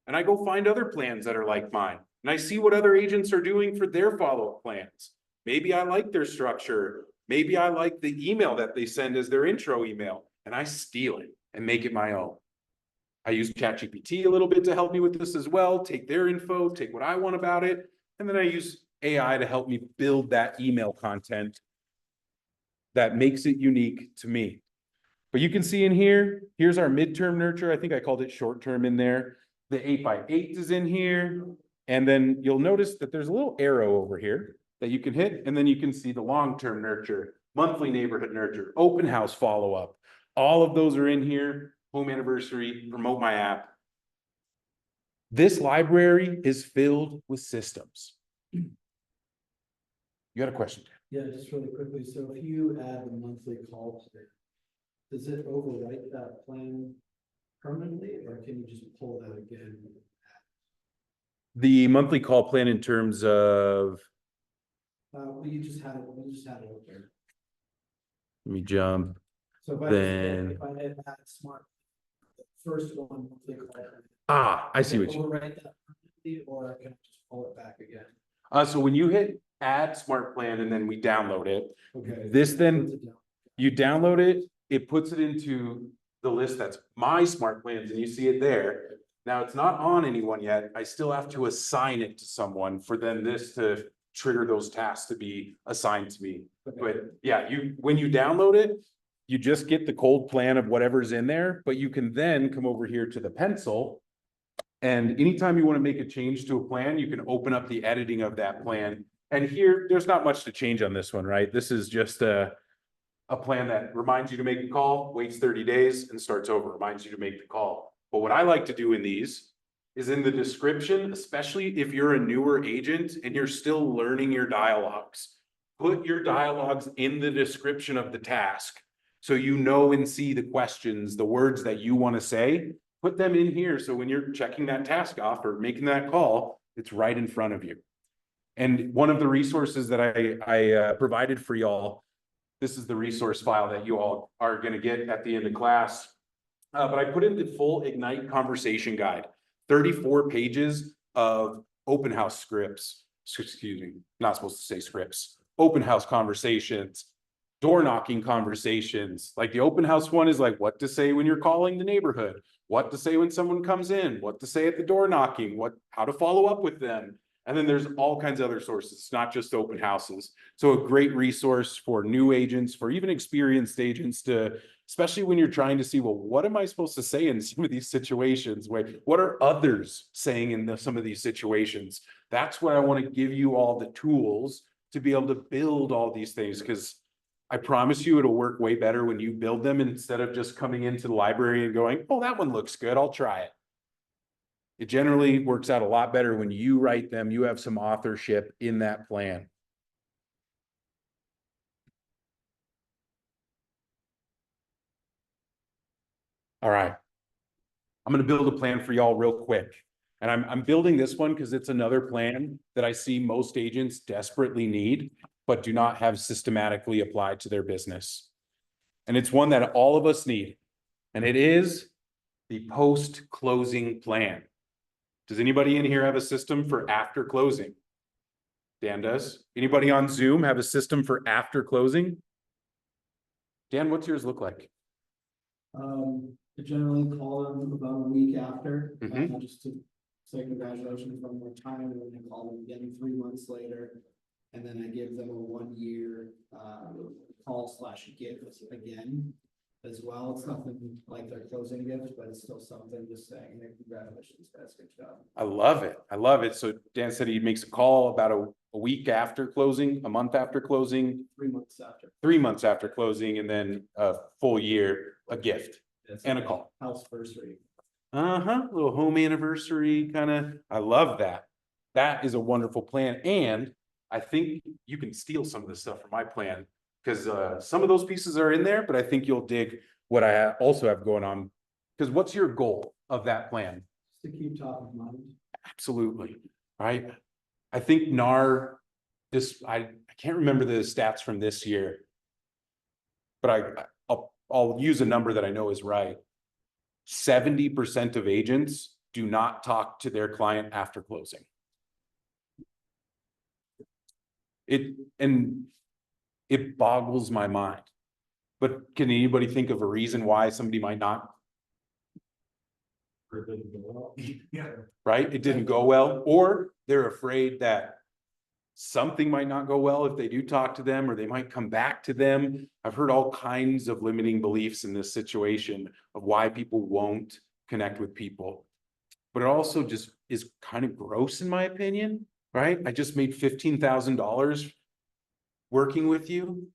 and I go find other plans that are like mine. And I see what other agents are doing for their follow-up plans. Maybe I like their structure. Maybe I like the email that they send as their intro email, and I steal it and make it my own. I use ChatGPT a little bit to help me with this as well, take their info, take what I want about it, and then I use AI to help me build that email content that makes it unique to me. But you can see in here, here's our midterm nurture. I think I called it short term in there. The 8x8 is in here. And then you'll notice that there's a little arrow over here that you can hit. And then you can see the long-term nurture, monthly neighborhood nurture, open house follow-up. All of those are in here. Home anniversary, promote my app. This library is filled with systems. You got a question? Yeah, just really quickly. So if you add the monthly call plan, does it overwrite that plan permanently, or can you just pull that again? The monthly call plan in terms of, Well, you just had it up there. let me jump. So Then- if I add smart, the first one, monthly call plan. I see what you. Overwrite that permanently, or can I just pull it back again? So when you hit add smart plan and then we download it, Okay. this then Puts it down. you download it, it puts it into the list that's my smart plans and you see it there. Now it's not on anyone yet. I still have to assign it to someone for then this to trigger those tasks to be assigned to me. But yeah, when you download it, you just get the cold plan of whatever's in there, but you can then come over here to the pencil. And anytime you want to make a change to a plan, you can open up the editing of that plan. And here, there's not much to change on this one, right? This is just a plan that reminds you to make a call, waits 30 days and starts over, reminds you to make the call. But what I like to do in these is in the description, especially if you're a newer agent and you're still learning your dialogues, put your dialogues in the description of the task. So you know and see the questions, the words that you want to say, put them in here. So when you're checking that task off or making that call, it's right in front of you. And one of the resources that I provided for y'all, this is the resource file that you all are going to get at the end of class. But I put in the full Ignite conversation guide, 34 pages of open house scripts. Excuse me, not supposed to say scripts, open house conversations, door knocking conversations. Like the open house one is like what to say when you're calling the neighborhood, what to say when someone comes in, what to say at the door knocking, how to follow up with them. And then there's all kinds of other sources, it's not just open houses. So a great resource for new agents, for even experienced agents to, especially when you're trying to see, well, what am I supposed to say in some of these situations? Wait, what are others saying in some of these situations? That's where I want to give you all the tools to be able to build all these things, because I promise you it'll work way better when you build them instead of just coming into the library and going, oh, that one looks good, I'll try it. It generally works out a lot better when you write them, you have some authorship in that plan. All right. I'm going to build a plan for y'all real quick. And I'm building this one because it's another plan that I see most agents desperately need, but do not have systematically applied to their business. And it's one that all of us need. And it is the post-closing plan. Does anybody in here have a system for after closing? Dan does. Anybody on Zoom have a system for after closing? Dan, what's yours look like? I generally call them about a week after, Mhm. just to say congratulations one more time, and then I call them again 3 months later. And then I give them a 1 year, call / gift again as well. It's nothing like their closing gift, but it's still something just saying, hey, congratulations, guys, good job. I love it. I love it. So Dan said he makes a call about a week after closing, a month after closing, 3 months after. 3 months after closing, and then a full year, a gift It's and a like call. House anniversary. Little home anniversary kind of. I love that. That is a wonderful plan. And I think you can steal some of the stuff from my plan, because some of those pieces are in there, but I think you'll dig what I also have going on. Because what's your goal of that plan? Just to keep top of mind. Absolutely, right? I think NAR, I can't remember the stats from this year, but I'll use a number that I know is right. 70% of agents do not talk to their client after closing. It boggles my mind. But can anybody think of a reason why somebody might not? Yeah. Right? It didn't go well, or they're afraid that something might not go well if they do talk to them, or they might come back to them. I've heard all kinds of limiting beliefs in this situation of why people won't connect with people. But it also just is kind of gross in my opinion, right? I just made $15,000 working with you,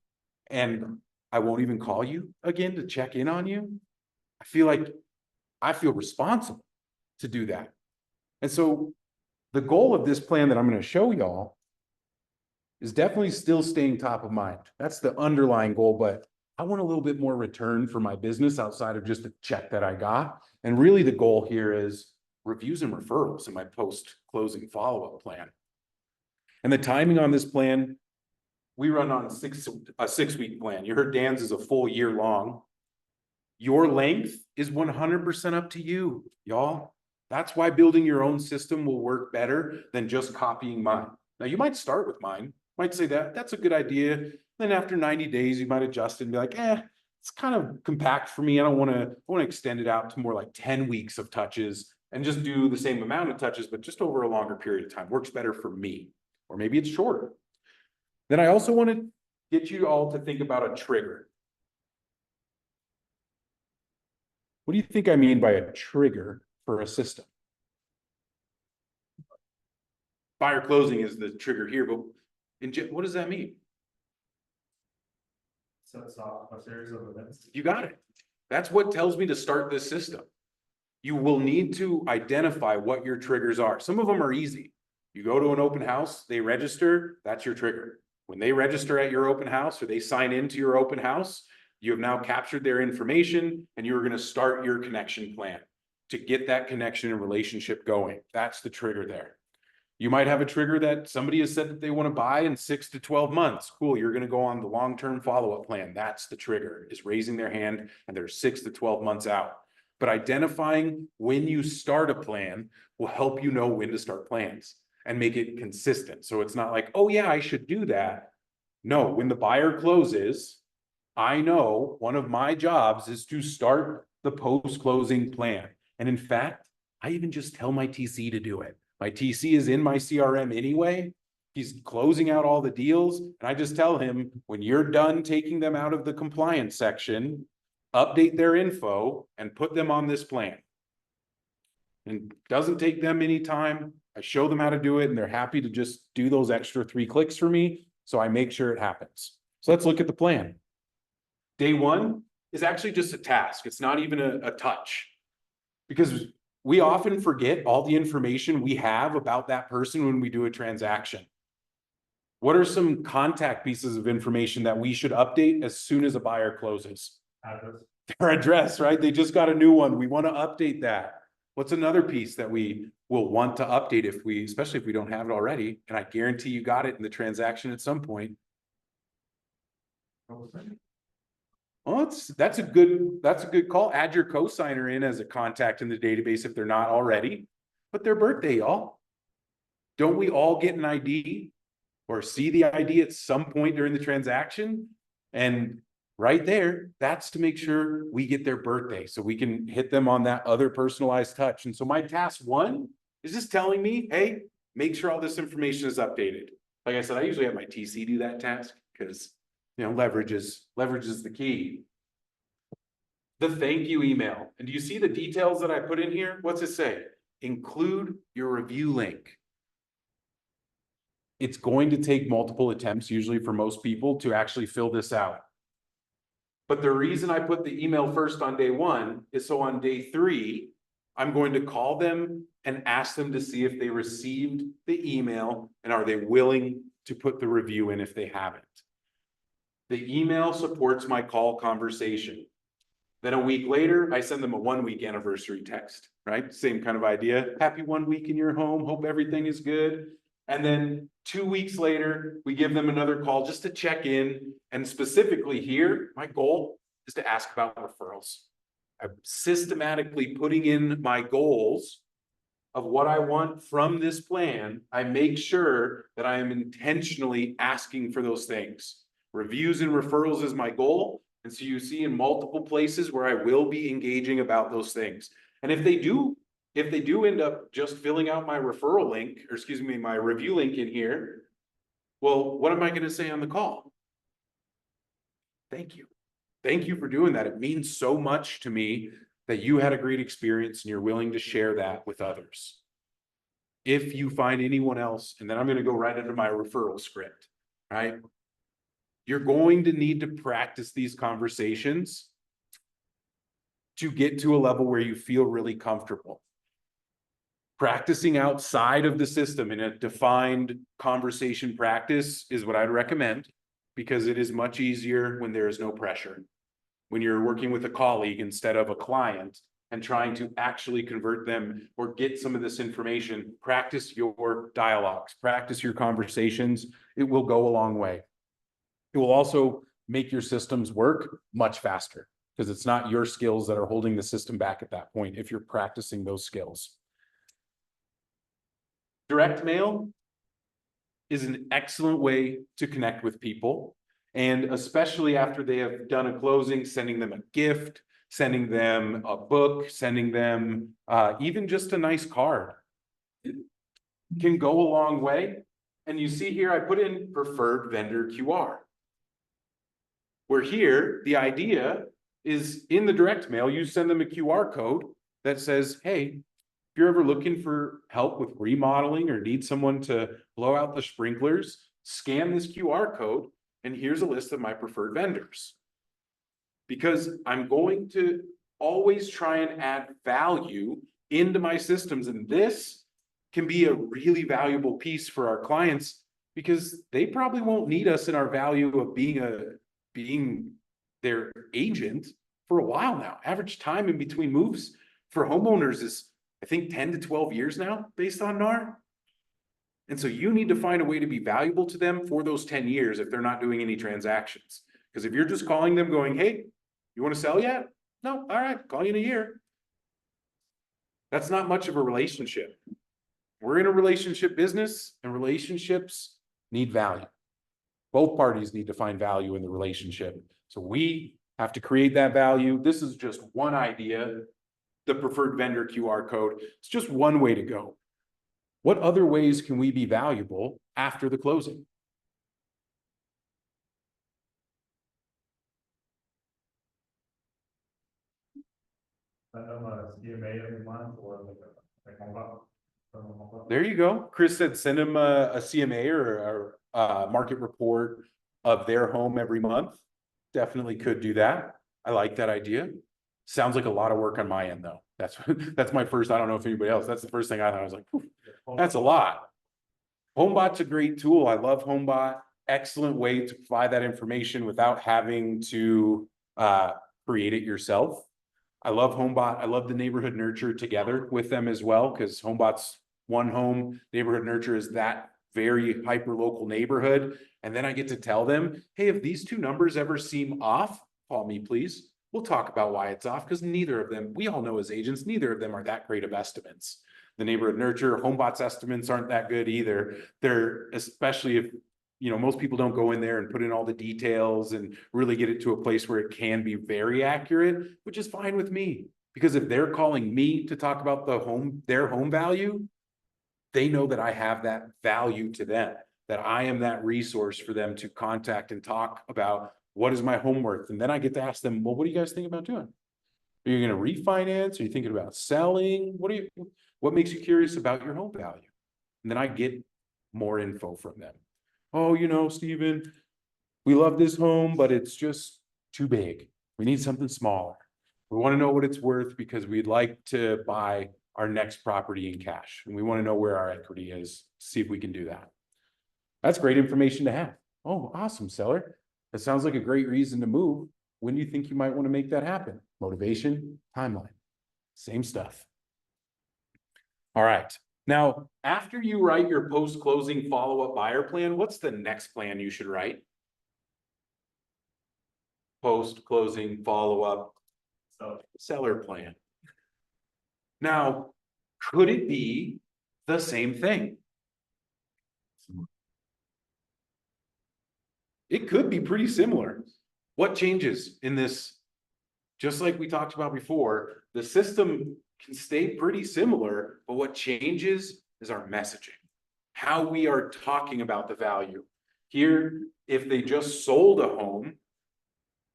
and I won't even call you again to check in on you. I feel responsible to do that. And so the goal of this plan that I'm going to show y'all is definitely still staying top of mind. That's the underlying goal, but I want a little bit more return for my business outside of just a check that I got. And really the goal here is reviews and referrals in my post-closing follow-up plan. And the timing on this plan, we run on a 6-week plan. You heard Dan's is a full year long. Your length is 100% up to you, y'all. That's why building your own system will work better than just copying mine. Now you might start with mine, might say that's a good idea. Then after 90 days, you might adjust it and be like, it's kind of compact for me. I want to extend it out to more like 10 weeks of touches and just do the same amount of touches, but just over a longer period of time. Works better for me. Or maybe it's shorter. Then I also want to get you all to think about a trigger. What do you think I mean by a trigger for a system? Buyer closing is the trigger here, but what does that mean? Sets off a series of events. You got it. That's what tells me to start this system. You will need to identify what your triggers are. Some of them are easy. You go to an open house, they register, that's your trigger. When they register at your open house or they sign into your open house, you have now captured their information and you're going to start your connection plan to get that connection and relationship going. That's the trigger there. You might have a trigger that somebody has said that they want to buy in 6 to 12 months. Cool. You're going to go on the long-term follow-up plan. That's the trigger, is raising their hand and they're 6 to 12 months out. But identifying when you start a plan will help you know when to start plans and make it consistent. So it's not like, oh yeah, I should do that. No, when the buyer closes, I know one of my jobs is to start the post-closing plan. And in fact, I even just tell my TC to do it. My TC is in my CRM anyway. He's closing out all the deals. And I just tell him, when you're done taking them out of the compliance section, update their info and put them on this plan. And doesn't take them any time. I show them how to do it and they're happy to just do those extra 3 clicks for me. So I make sure it happens. So let's look at the plan. Day 1 is actually just a task. It's not even a touch, because we often forget all the information we have about that person when we do a transaction. What are some contact pieces of information that we should update as soon as a buyer closes? Address. Their address, right? They just got a new one. We want to update that. What's another piece that we will want to update especially if we don't have it already? And I guarantee you got it in the transaction at some point. Well, that's a good call. Add your cosigner in as a contact in the database if they're not already. But their birthday, y'all. Don't we all get an ID or see the ID at some point during the transaction? And right there, that's to make sure we get their birthday so we can hit them on that other personalized touch. And so my task 1 is just telling me, hey, make sure all this information is updated. Like I said, I usually have my TC do that task because, you know, leverage is the key. The thank you email. And do you see the details that I put in here? What's it say? Include your review link. It's going to take multiple attempts, usually for most people, to actually fill this out. But the reason I put the email first on day 1 is so on day 3, I'm going to call them and ask them to see if they received the email and are they willing to put the review in if they haven't. The email supports my call conversation. Then a week later, I send them a 1-week anniversary text, right? Same kind of idea. Happy 1 week in your home. Hope everything is good. And then 2 weeks later, we give them another call just to check in. And specifically here, my goal is to ask about referrals. I'm systematically putting in my goals of what I want from this plan. I make sure that I am intentionally asking for those things. Reviews and referrals is my goal. And so you see in multiple places where I will be engaging about those things. And if they do end up just filling out my referral link, or excuse me, my review link in here, well, what am I going to say on the call? Thank you. Thank you for doing that. It means so much to me that you had a great experience and you're willing to share that with others. If you find anyone else, and then I'm going to go right into my referral script, right? You're going to need to practice these conversations to get to a level where you feel really comfortable. Practicing outside of the system in a defined conversation practice is what I'd recommend, because it is much easier when there is no pressure. When you're working with a colleague instead of a client and trying to actually convert them or get some of this information, practice your dialogues, practice your conversations. It will go a long way. It will also make your systems work much faster, because it's not your skills that are holding the system back at that point if you're practicing those skills. Direct mail is an excellent way to connect with people, and especially after they have done a closing, sending them a gift, sending them a book, sending them even just a nice card. It can go a long way. And you see here, I put in preferred vendor QR. Where here, the idea is in the direct mail, you send them a QR code that says, hey, if you're ever looking for help with remodeling or need someone to blow out the sprinklers, scan this QR code and here's a list of my preferred vendors. Because I'm going to always try and add value into my systems. And this can be a really valuable piece for our clients, because they probably won't need us in our value of being their agent for a while now. Average time in between moves for homeowners is, I think, 10 to 12 years now, based on NAR. And so you need to find a way to be valuable to them for those 10 years if they're not doing any transactions. Because if you're just calling them going, hey, you want to sell yet? No, all right, call you in a year. That's not much of a relationship. We're in a relationship business, and relationships need value. Both parties need to find value in the relationship. So we have to create that value. This is just one idea. The preferred vendor QR code. It's just one way to go. What other ways can we be valuable after the closing? Send them a CMA every month or like home up. There you go. Chris said send them a CMA or a market report of their home every month. Definitely could do that. I like that idea. Sounds like a lot of work on my end though. That's my first, I don't know if anybody else, that's the first thing I thought. I was like, "Phew, that's a lot." HomeBot's a great tool. I love HomeBot. Excellent way to provide that information without having to create it yourself. I love HomeBot. I love the neighborhood nurture together with them as well, because HomeBot's one home, neighborhood nurture is that very hyper local neighborhood. And then I get to tell them, hey, if these two numbers ever seem off, call me, please. We'll talk about why it's off, because neither of them, we all know as agents, neither of them are that great of estimates. The neighborhood nurture, HomeBot's estimates aren't that good either. They're, especially if, you know, most people don't go in there and put in all the details and really get it to a place where it can be very accurate, which is fine with me. Because if they're calling me to talk about their home value, they know that I have that value to them, that I am that resource for them to contact and talk about what is my home worth. And then I get to ask them, well, what do you guys think about doing? Are you going to refinance? Are you thinking about selling? What makes you curious about your home value? And then I get more info from them. Oh, you know, Steven, we love this home, but it's just too big. We need something smaller. We want to know what it's worth because we'd like to buy our next property in cash. And we want to know where our equity is, see if we can do that. That's great information to have. Oh, awesome, seller. That sounds like a great reason to move. When do you think you might want to make that happen? Motivation, timeline, same stuff. All right. Now, after you write your post-closing follow-up buyer plan, what's the next plan you should write? Post-closing follow-up seller plan. Now, could it be the same thing? It could be pretty similar. What changes in this? Just like we talked about before, the system can stay pretty similar, but what changes is our messaging, how we are talking about the value. Here, if they just sold a home,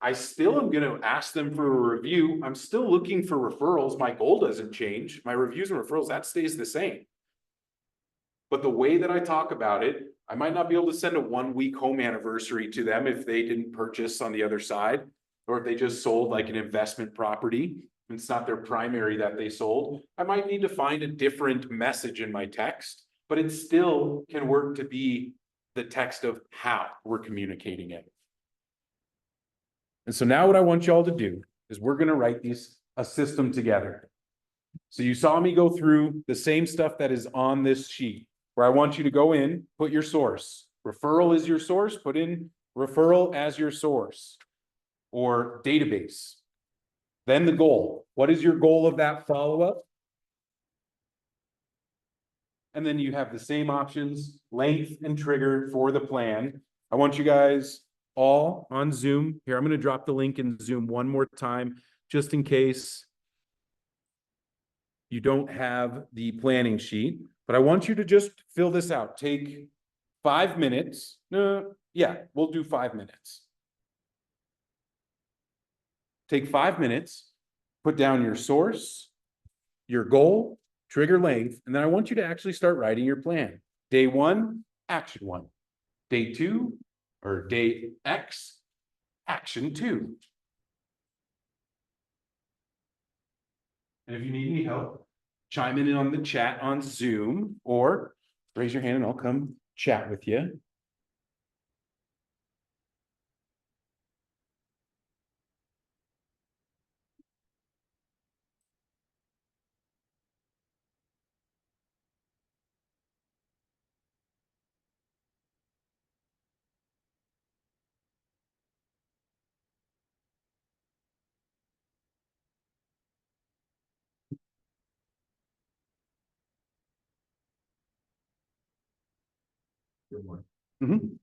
I still am going to ask them for a review. I'm still looking for referrals. My goal doesn't change. My reviews and referrals, that stays the same. But the way that I talk about it, I might not be able to send a 1-week home anniversary to them if they didn't purchase on the other side, or if they just sold like an investment property. It's not their primary that they sold. I might need to find a different message in my text, but it still can work to be the text of how we're communicating it. And so now what I want y'all to do is we're going to write a system together. So you saw me go through the same stuff that is on this sheet, where I want you to go in, put your source. Referral is your source, put in referral as your source or database. Then the goal. What is your goal of that follow-up? And then you have the same options, length and trigger for the plan. I want you guys all on Zoom. Here, I'm going to drop the link in Zoom one more time, just in case you don't have the planning sheet. But I want you to just fill this out. Take 5 minutes. Yeah, we'll do 5 minutes. Take 5 minutes, put down your source, your goal, trigger length, and then I want you to actually start writing your plan. Day 1, action 1. Day 2, or day X, action 2. And if you need any help, chime in on the chat on Zoom or raise your hand and I'll come chat with you. Good one. Mhm.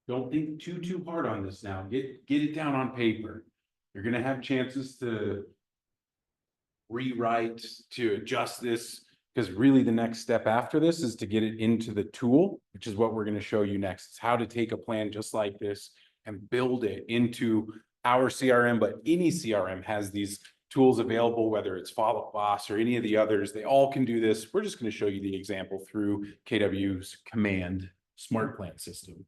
Don't think too hard on this now. Get it down on paper. You're gonna have chances to rewrite, to adjust this, because really the next step after this is to get it into the tool, which is what we're gonna show you next. It's how to take a plan just like this and build it into our CRM, but any CRM has these tools available, whether it's Follow Boss or any of the others, they all can do this. We're just gonna show you the example through KW's Command SmartPlan system.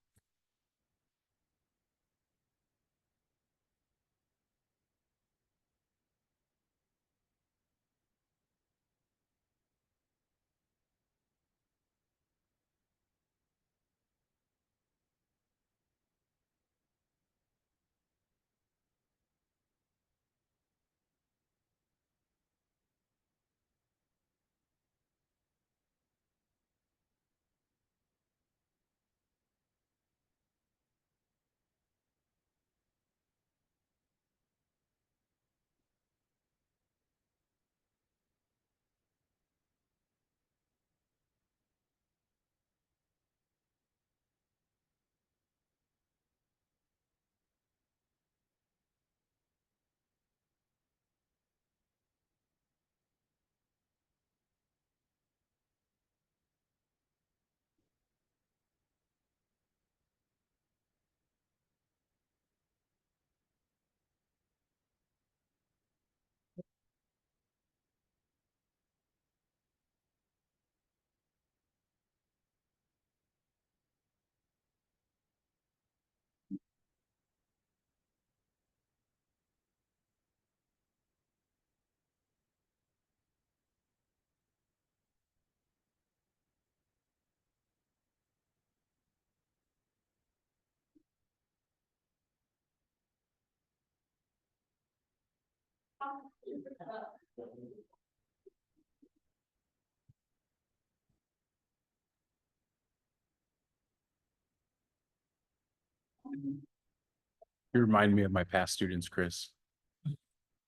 You remind me of my past students, Chris.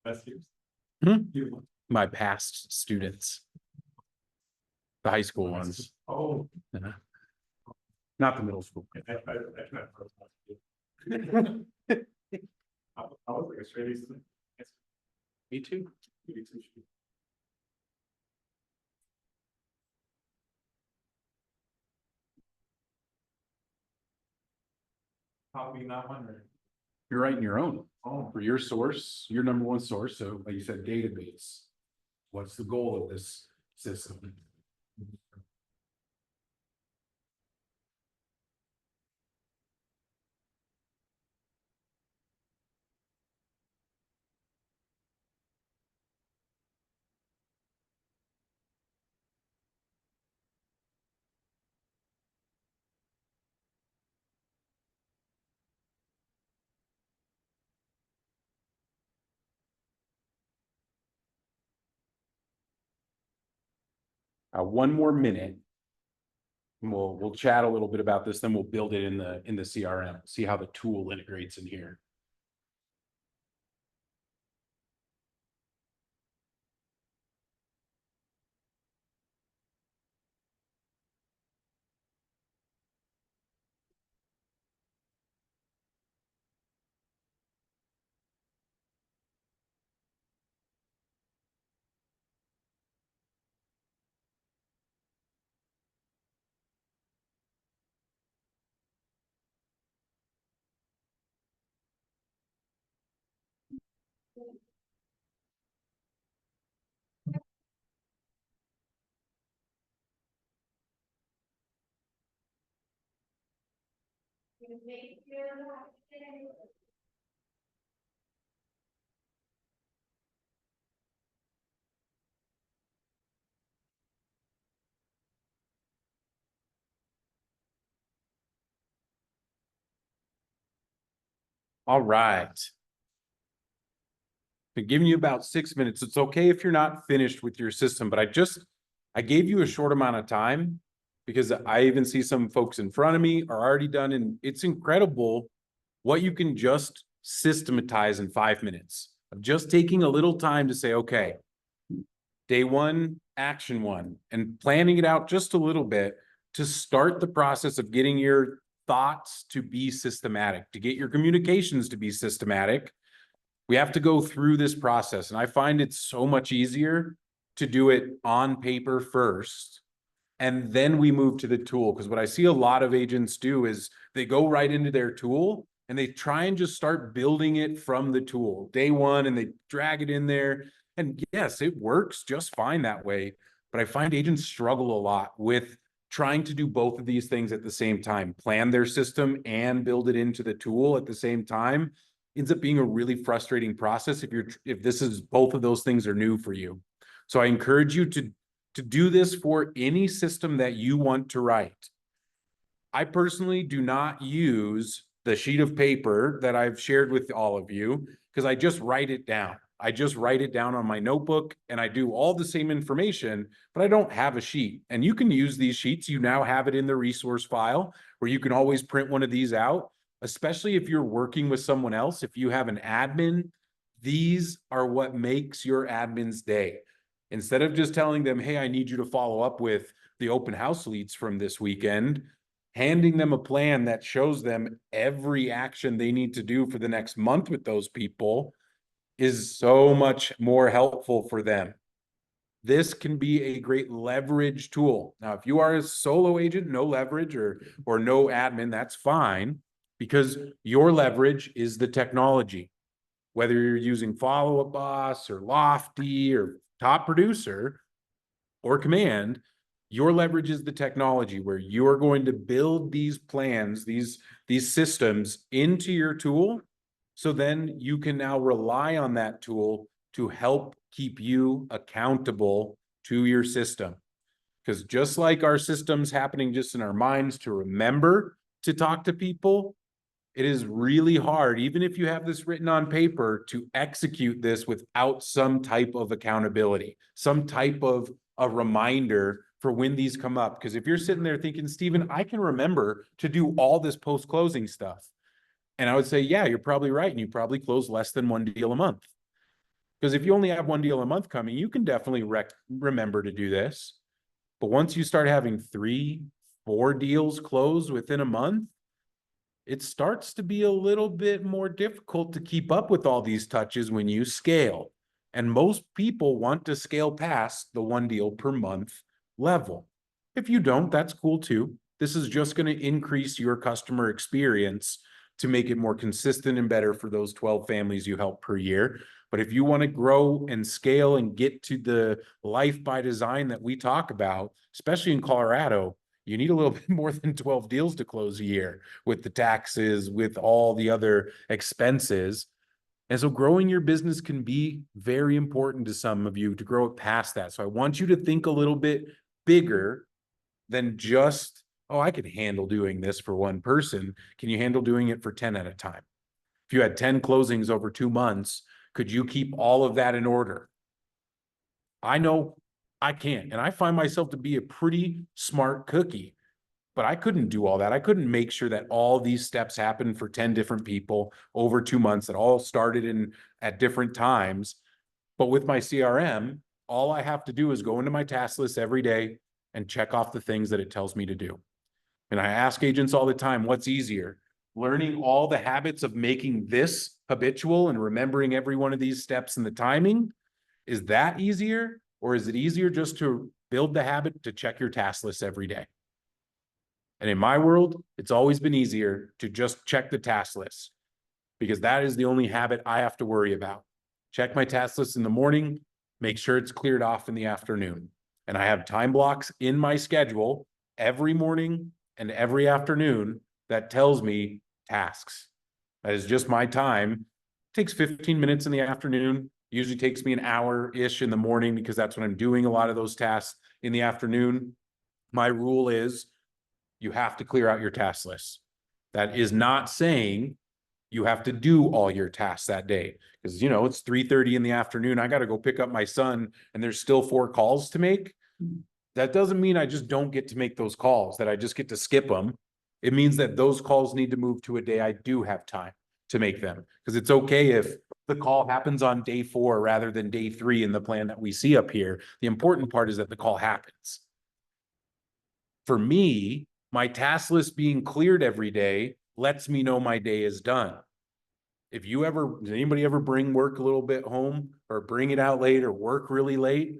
That's yours. My past students. The high school ones, Oh. not the middle school. I was like a straight A student. Me too. Probably not wondering. You're writing your own Oh, for your source, your number one source. So like you said, database. What's the goal of this system? One more minute. And we'll chat a little bit about this, then we'll build it in the CRM, see how the tool integrates in here. All right. Been giving you about 6 minutes. It's okay if you're not finished with your system, but I gave you a short amount of time because I even see some folks in front of me are already done, and it's incredible what you can just systematize in 5 minutes of just taking a little time to say, okay, day one, action one, and planning it out just a little bit to start the process of getting your thoughts to be systematic, to get your communications to be systematic. We have to go through this process. And I find it's so much easier to do it on paper first. And then we move to the tool. Because what I see a lot of agents do is they go right into their tool and they try and just start building it from the tool day one, and they drag it in there. And yes, it works just fine that way. But I find agents struggle a lot with trying to do both of these things at the same time, plan their system and build it into the tool at the same time. Ends up being a really frustrating process if this is both of those things are new for you. So I encourage you to do this for any system that you want to write. I personally do not use the sheet of paper that I've shared with all of you because I just write it down. I just write it down on my notebook and I do all the same information, but I don't have a sheet. And you can use these sheets. You now have it in the resource file where you can always print one of these out, especially if you're working with someone else. If you have an admin, these are what makes your admin's day. Instead of just telling them, hey, I need you to follow up with the open house leads from this weekend, handing them a plan that shows them every action they need to do for the next month with those people is so much more helpful for them. This can be a great leverage tool. Now, if you are a solo agent, no leverage or no admin, that's fine, because your leverage is the technology. Whether you're using Follow Up Boss or Lofty or Top Producer or Command, your leverage is the technology where you're going to build these plans, these systems into your tool. So then you can now rely on that tool to help keep you accountable to your system. Because just like our systems happening just in our minds to remember to talk to people, it is really hard, even if you have this written on paper, to execute this without some type of accountability, some type of a reminder for when these come up. Because if you're sitting there thinking, Stephen, I can remember to do all this post-closing stuff. And I would say, yeah, you're probably right. And you probably close less than one deal a month. Because if you only have one deal a month coming, you can definitely remember to do this. But once you start having 3, 4 deals closed within a month, it starts to be a little bit more difficult to keep up with all these touches when you scale. And most people want to scale past the 1 deal per month level. If you don't, that's cool too. This is just going to increase your customer experience to make it more consistent and better for those 12 families you help per year. But if you want to grow and scale and get to the life by design that we talk about, especially in Colorado, you need a little bit more than 12 deals to close a year with the taxes, with all the other expenses. And so growing your business can be very important to some of you to grow it past that. So I want you to think a little bit bigger than just, oh, I could handle doing this for one person. Can you handle doing it for 10 at a time? If you had 10 closings over 2 months, could you keep all of that in order? I know I can't. And I find myself to be a pretty smart cookie, but I couldn't do all that. I couldn't make sure that all these steps happened for 10 different people over 2 months that all started at different times. But with my CRM, all I have to do is go into my task list every day and check off the things that it tells me to do. And I ask agents all the time, what's easier? Learning all the habits of making this habitual and remembering every one of these steps and the timing, is that easier? Or is it easier just to build the habit to check your task list every day? And in my world, it's always been easier to just check the task list, because that is the only habit I have to worry about. Check my task list in the morning, make sure it's cleared off in the afternoon. And I have time blocks in my schedule every morning and every afternoon that tells me tasks. That is just my time. It takes 15 minutes in the afternoon. Usually takes me an hour-ish in the morning because that's when I'm doing a lot of those tasks in the afternoon. My rule is you have to clear out your task list. That is not saying you have to do all your tasks that day. Because, you know, it's 3:30 in the afternoon. I got to go pick up my son and there's still 4 calls to make. That doesn't mean I just don't get to make those calls, that I just get to skip them. It means that those calls need to move to a day I do have time to make them. Because it's okay if the call happens on day 4 rather than day 3 in the plan that we see up here. The important part is that the call happens. For me, my task list being cleared every day lets me know my day is done. If you ever, does anybody ever bring work a little bit home or bring it out late or work really late?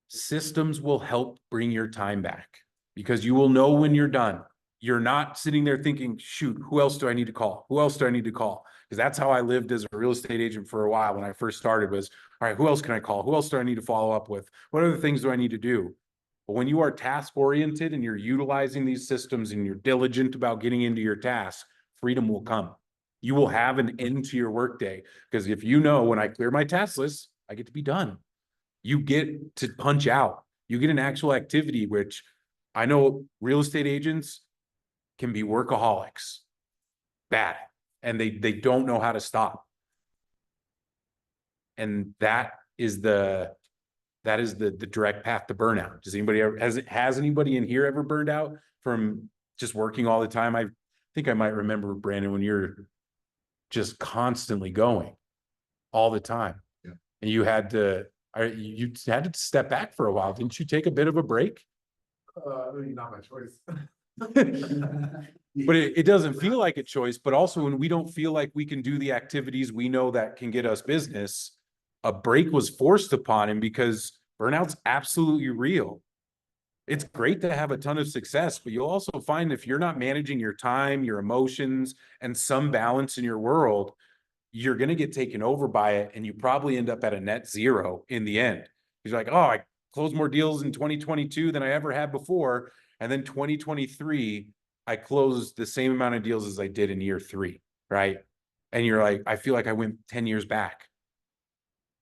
Systems will help bring your time back because you will know when you're done. You're not sitting there thinking, shoot, who else do I need to call? Who else do I need to call? Because that's how I lived as a real estate agent for a while when I first started was, all right, who else can I call? Who else do I need to follow up with? What other things do I need to do? But when you are task oriented and you're utilizing these systems and you're diligent about getting into your tasks, freedom will come. You will have an end to your workday because if you know when I clear my task list, I get to be done. You get to punch out. You get an actual activity, which I know real estate agents can be workaholics, bad, and they don't know how to stop. And that is the direct path to burnout. Does anybody ever, has anybody in here ever burned out from just working all the time? I think I might remember, Brandon, when you're just constantly going all the time. Yeah. And you had to step back for a while. Didn't you take a bit of a break? Not my choice. But it doesn't feel like a choice, but also when we don't feel like we can do the activities we know that can get us business, a break was forced upon him because burnout's absolutely real. It's great to have a ton of success, but you'll also find if you're not managing your time, your emotions, and some balance in your world, you're going to get taken over by it. And you probably end up at a net zero in the end. You're like, oh, I closed more deals in 2022 than I ever had before. And then 2023, I closed the same amount of deals as I did in year 3, right? And you're like, I feel like I went 10 years back.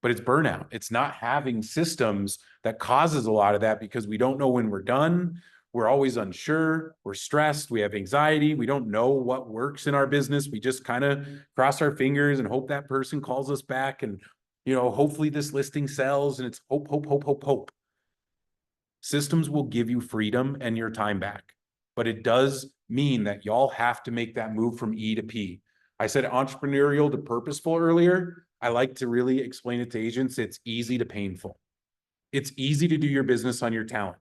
But it's burnout. It's not having systems that causes a lot of that because we don't know when we're done. We're always unsure. We're stressed. We have anxiety. We don't know what works in our business. We just kind of cross our fingers and hope that person calls us back. And, you know, hopefully this listing sells and it's hope, hope, hope, hope, hope. Systems will give you freedom and your time back. But it does mean that y'all have to make that move from E to P. I said entrepreneurial to purposeful earlier. I like to really explain it to agents. It's easy to painful. It's easy to do your business on your talent.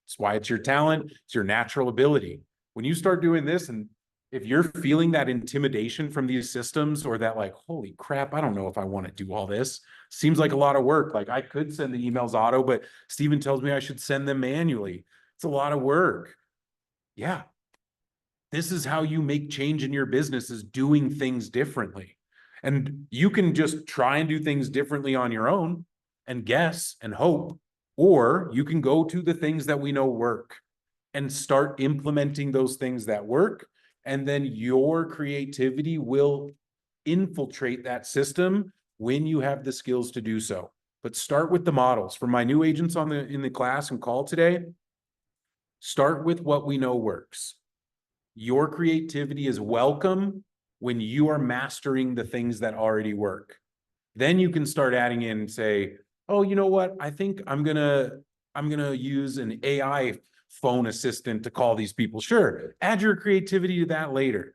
It's why it's your talent. It's your natural ability. When you start doing this, and if you're feeling that intimidation from these systems or that like, holy crap, I don't know if I want to do all this. Seems like a lot of work. Like I could send the emails auto, but Steven tells me I should send them manually. It's a lot of work. Yeah. This is how you make change in your business, is doing things differently. And you can just try and do things differently on your own and guess and hope, or you can go to the things that we know work and start implementing those things that work. And then your creativity will infiltrate that system when you have the skills to do so. But start with the models. For my new agents in the class and call today, start with what we know works. Your creativity is welcome when you are mastering the things that already work. Then you can start adding in and say, oh, you know what? I think I'm gonna use an AI phone assistant to call these people. Sure, add your creativity to that later.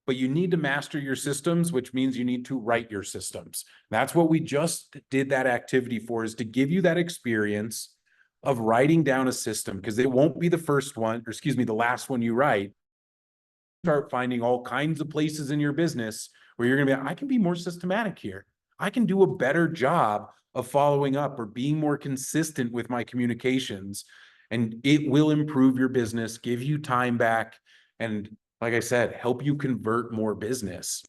But you need to master your systems, which means you need to write your systems. That's what we just did that activity for, is to give you that experience of writing down a system, because it won't be the first one, or excuse me, the last one you write. Start finding all kinds of places in your business where you're going to be, I can be more systematic here. I can do a better job of following up or being more consistent with my communications, and it will improve your business, give you time back, and like I said, help you convert more business.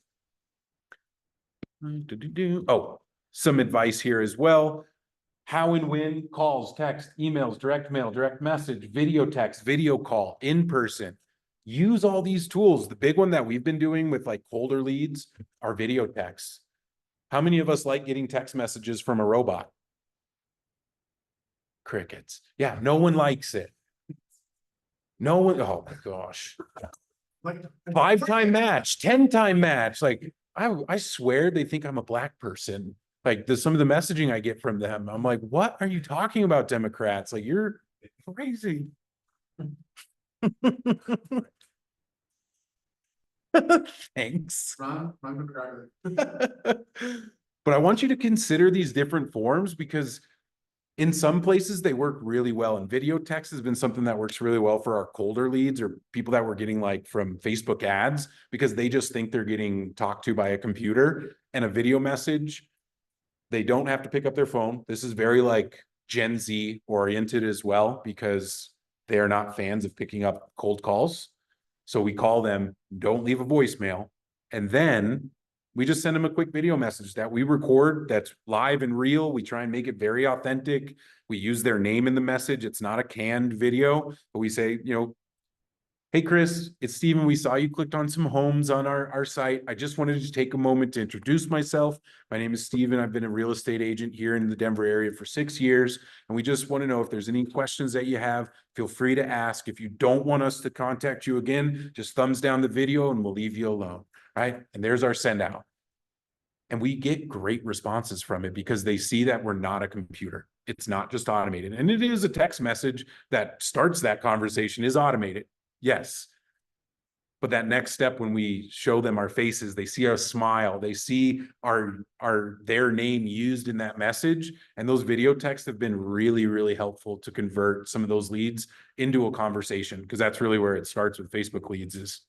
Oh, some advice here as well. How and when calls, text, emails, direct mail, direct message, video text, video call, in person. use all these tools. The big one that we've been doing with like colder leads are video texts. How many of us like getting text messages from a robot? Crickets. Yeah, no one likes it. No one, oh my gosh. Like, 5-time match, 10-time match. Like, I swear they think I'm a black person. Like some of the messaging I get from them, I'm like, what are you talking about, Democrats? Like, you're crazy. Thanks. Ron McCracken. But I want you to consider these different forms because in some places they work really well. And video text has been something that works really well for our colder leads or people that we're getting like from Facebook ads because they just think they're getting talked to by a computer. And a video message, they don't have to pick up their phone. This is very like Gen Z oriented as well because they are not fans of picking up cold calls. So we call them, don't leave a voicemail. And then we just send them a quick video message that we record that's live and real. We try and make it very authentic. We use their name in the message. It's not a canned video, but we say, you know, hey, Chris, it's Steven. We saw you clicked on some homes on our site. I just wanted to take a moment to introduce myself. My name is Steven. I've been a real estate agent here in the Denver area for 6 years. And we just want to know if there's any questions that you have, feel free to ask. If you don't want us to contact you again, just thumbs down the video and we'll leave you alone, right? And there's our send out. And we get great responses from it because they see that we're not a computer. It's not just automated. And it is a text message that starts that conversation is automated. Yes. But that next step, when we show them our faces, they see our smile, they see their name used in that message. And those video texts have been really, really helpful to convert some of those leads into a conversation. Because that's really where it starts with Facebook leads is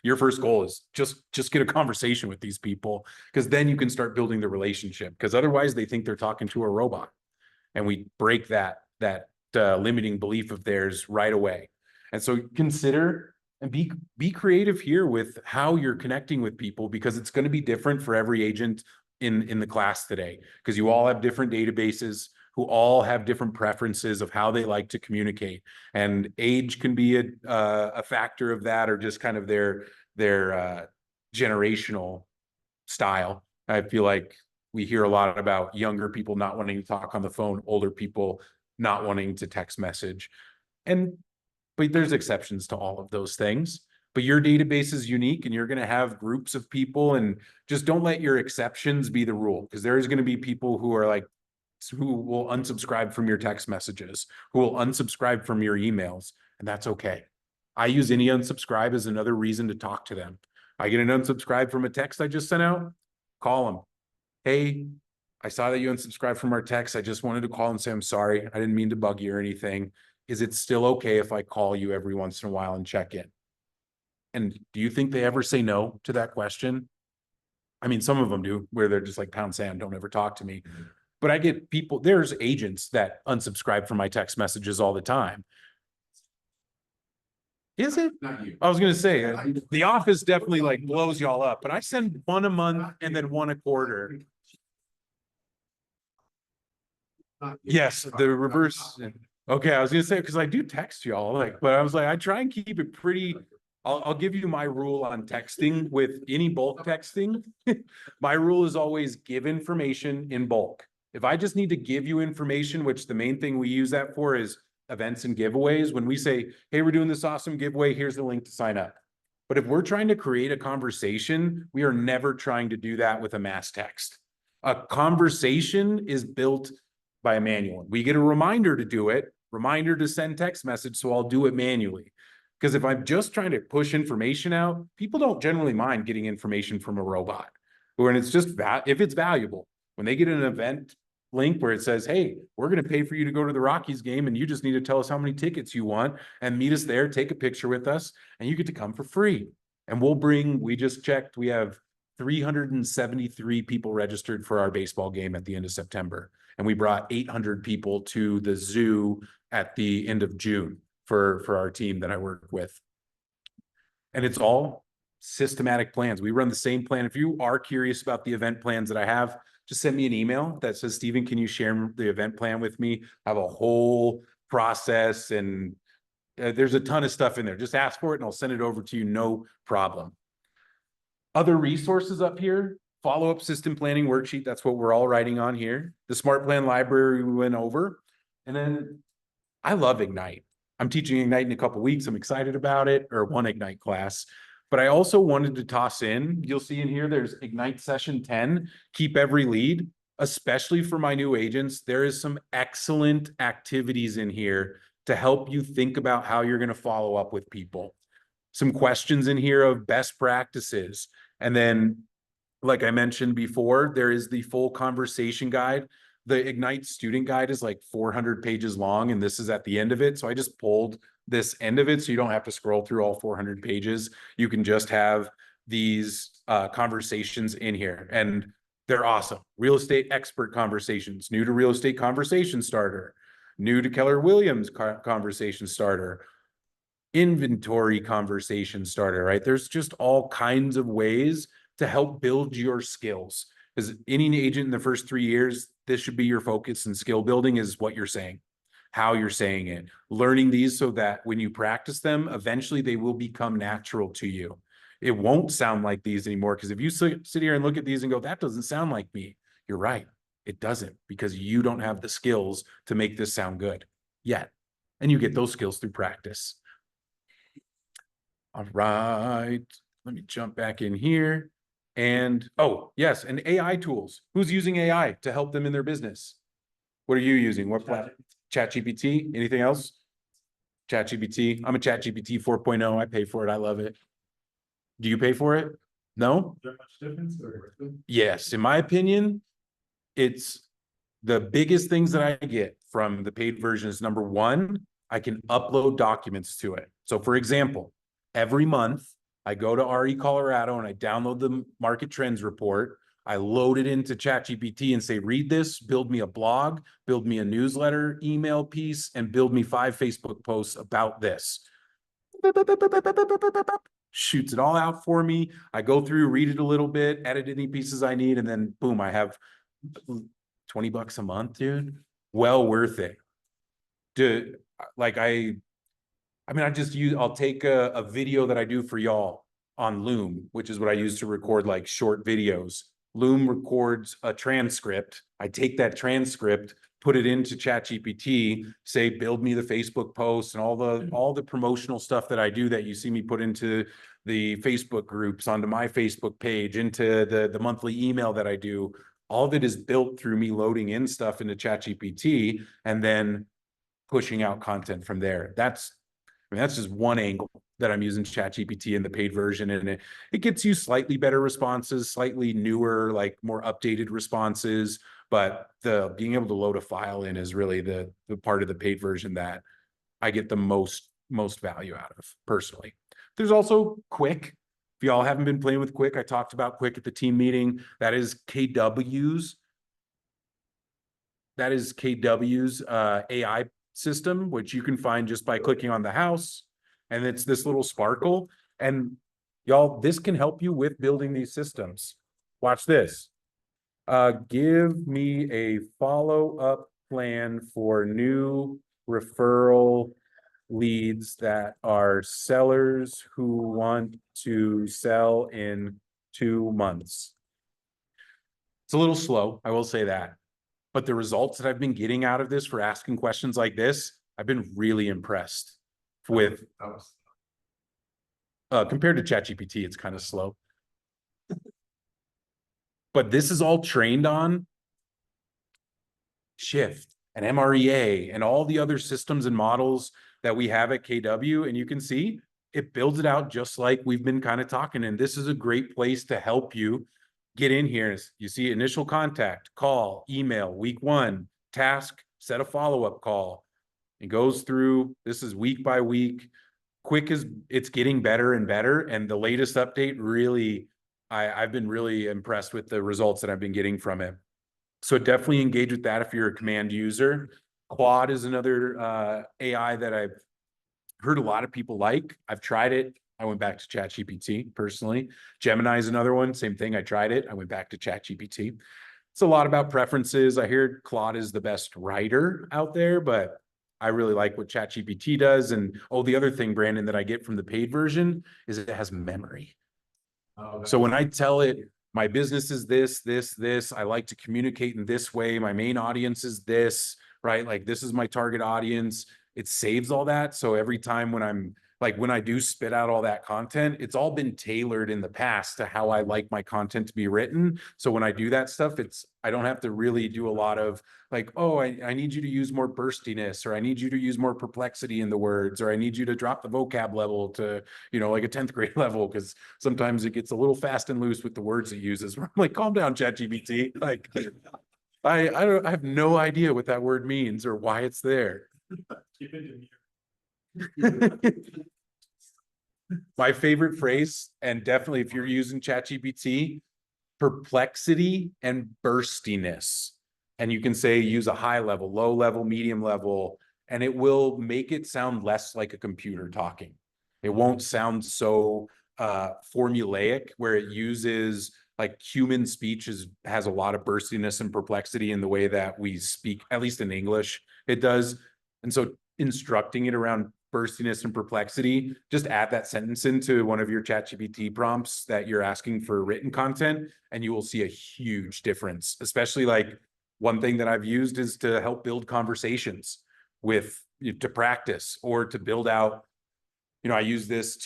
your first goal is just get a conversation with these people, because then you can start building the relationship. Because otherwise they think they're talking to a robot, and we break that limiting belief of theirs right away. And so consider and be creative here with how you're connecting with people, because it's going to be different for every agent in the class today, because you all have different databases who all have different preferences of how they like to communicate, and age can be a factor of that, or just kind of their generational style. I feel like we hear a lot about younger people not wanting to talk on the phone, older people not wanting to text message, but there's exceptions to all of those things. But your database is unique and you're going to have groups of people, and just don't let your exceptions be the rule, because there's going to be people who are like, who will unsubscribe from your text messages, who will unsubscribe from your emails, and that's okay. I use any unsubscribe as another reason to talk to them. I get an unsubscribe from a text I just sent out, call them. Hey, I saw that you unsubscribed from our text. I just wanted to call and say, I'm sorry. I didn't mean to bug you or anything. Is it still okay if I call you every once in a while and check in? And do you think they ever say no to that question? I mean, some of them do, where they're just like, pound sand, don't ever talk to me. But I get people, there's agents that unsubscribe from my text messages all the time. Is it? Not you. I was going to say, the office definitely like blows y'all up, but I send one a month and then one a quarter. Not you. Yes, the reverse. Okay, I was going to say, because I do text y'all, like, but I was like, I try and keep it pretty. I'll give you my rule on texting with any bulk texting. My rule is always give information in bulk. If I just need to give you information, which the main thing we use that for is events and giveaways. When we say, hey, we're doing this awesome giveaway, here's the link to sign up. But if we're trying to create a conversation, we are never trying to do that with a mass text. A conversation is built by a manual. We get a reminder to do it, reminder to send text message, so I'll do it manually. Because if I'm just trying to push information out, people don't generally mind getting information from a robot. When it's just if it's valuable, when they get an event link where it says, hey, we're going to pay for you to go to the Rockies game, and you just need to tell us how many tickets you want and meet us there, take a picture with us, and you get to come for free. And we just checked, we have 373 people registered for our baseball game at the end of September. And we brought 800 people to the zoo at the end of June for our team that I work with. And it's all systematic plans. We run the same plan. If you are curious about the event plans that I have, just send me an email that says, Steven, can you share the event plan with me? I have a whole process and There's a ton of stuff in there. Just ask for it and I'll send it over to you, no problem. Other resources up here, follow-up system planning worksheet. That's what we're all writing on here. The Smart Plan library we went over. And then I love Ignite. I'm teaching Ignite in a couple weeks. I'm excited about it, or one Ignite class. But I also wanted to toss in, you'll see in here, there's Ignite session 10, keep every lead, especially for my new agents. There is some excellent activities in here to help you think about how you're going to follow up with people. Some questions in here of best practices. And then, like I mentioned before, there is the full conversation guide. The Ignite student guide is like 400 pages long, and this is at the end of it. So I just pulled this end of it so you don't have to scroll through all 400 pages. You can just have these conversations in here, and they're awesome. Real estate expert conversations, new to real estate conversation starter, new to Keller Williams conversation starter, inventory conversation starter, right? There's just all kinds of ways to help build your skills. Because any agent in the first 3 years, this should be your focus, and skill building is what you're saying, how you're saying it, learning these so that when you practice them, eventually they will become natural to you. It won't sound like these anymore, because if you sit here and look at these and go, that doesn't sound like me, you're right. It doesn't, because you don't have the skills to make this sound good yet. And you get those skills through practice. All right, let me jump back in here. And, oh, yes, and AI tools. Who's using AI to help them in their business? What are you using? What platform? ChatGPT? Anything else? ChatGPT. I'm a ChatGPT 4.0. I pay for it. I love it. Do you pay for it? No? Is there much difference or? Yes. In my opinion, it's the biggest things that I get from the paid version is, number one, I can upload documents to it. So for example, every month, I go to RE Colorado and I download the market trends report. I load it into ChatGPT and say, read this, build me a blog, build me a newsletter, email piece, and build me 5 Facebook posts about this. Shoots it all out for me. I go through, read it a little bit, edit any pieces I need, and then boom, I have $20 a month, dude. Well worth it. Dude, like I'll take a video that I do for y'all on Loom, which is what I use to record like short videos. Loom records a transcript. I take that transcript, put it into ChatGPT, say, build me the Facebook posts and all the promotional stuff that I do that you see me put into the Facebook groups, onto my Facebook page, into the monthly email that I do. All of it is built through me loading in stuff into ChatGPT and then pushing out content from there. That's just one angle that I'm using ChatGPT in the paid version, and it gets you slightly better responses, slightly newer, like more updated responses. But the being able to load a file in is really the part of the paid version that I get the most value out of personally. There's also Quick. If y'all haven't been playing with Quick, I talked about Quick at the team meeting. That is KW's AI system, which you can find just by clicking on the house, and it's this little sparkle. And y'all, this can help you with building these systems. Watch this. Give me a follow-up plan for new referral leads that are sellers who want to sell in 2 months. It's a little slow, I will say that. But the results that I've been getting out of this for asking questions like this, I've been really impressed with. Compared to ChatGPT, it's kind of slow. But this is all trained on Shift and MREA and all the other systems and models that we have at KW. And you can see it builds it out just like we've been kind of talking. And this is a great place to help you get in here. You see initial contact, call, email, week 1, task, set a follow-up call. It goes through, this is week by week. Quick it's getting better and better. And the latest update really, I've been really impressed with the results that I've been getting from it. So definitely engage with that if you're a command user. Claude is another AI that I've heard a lot of people like. I've tried it. I went back to ChatGPT personally. Gemini is another one. Same thing. I tried it. I went back to ChatGPT. It's a lot about preferences. I hear Claude is the best writer out there, but I really like what ChatGPT does. And oh, the other thing, Brandon, that I get from the paid version is it has memory. So when I tell it, my business is this, I like to communicate in this way. My main audience is this, right? Like this is my target audience. It saves all that. So every time when I do spit out all that content, it's all been tailored in the past to how I like my content to be written. So when I do that stuff, I don't have to really do a lot of like, oh, I need you to use more burstiness, or I need you to use more perplexity in the words, or I need you to drop the vocab level to, like a 10th grade level. Cause sometimes it gets a little fast and loose with the words it uses. I'm like, calm down, ChatGPT. Like, I have no idea what that word means or why it's there. Keep it in here. My favorite phrase, and definitely if you're using ChatGPT, perplexity and burstiness. And you can say use a high level, low level, medium level, and it will make it sound less like a computer talking. It won't sound so formulaic, where it uses like human speech has a lot of burstiness and perplexity in the way that we speak, at least in English, it does. And so instructing it around burstiness and perplexity, just add that sentence into one of your ChatGPT prompts that you're asking for written content, and you will see a huge difference. Especially like one thing that I've used is to help build conversations to practice or to build out, I use this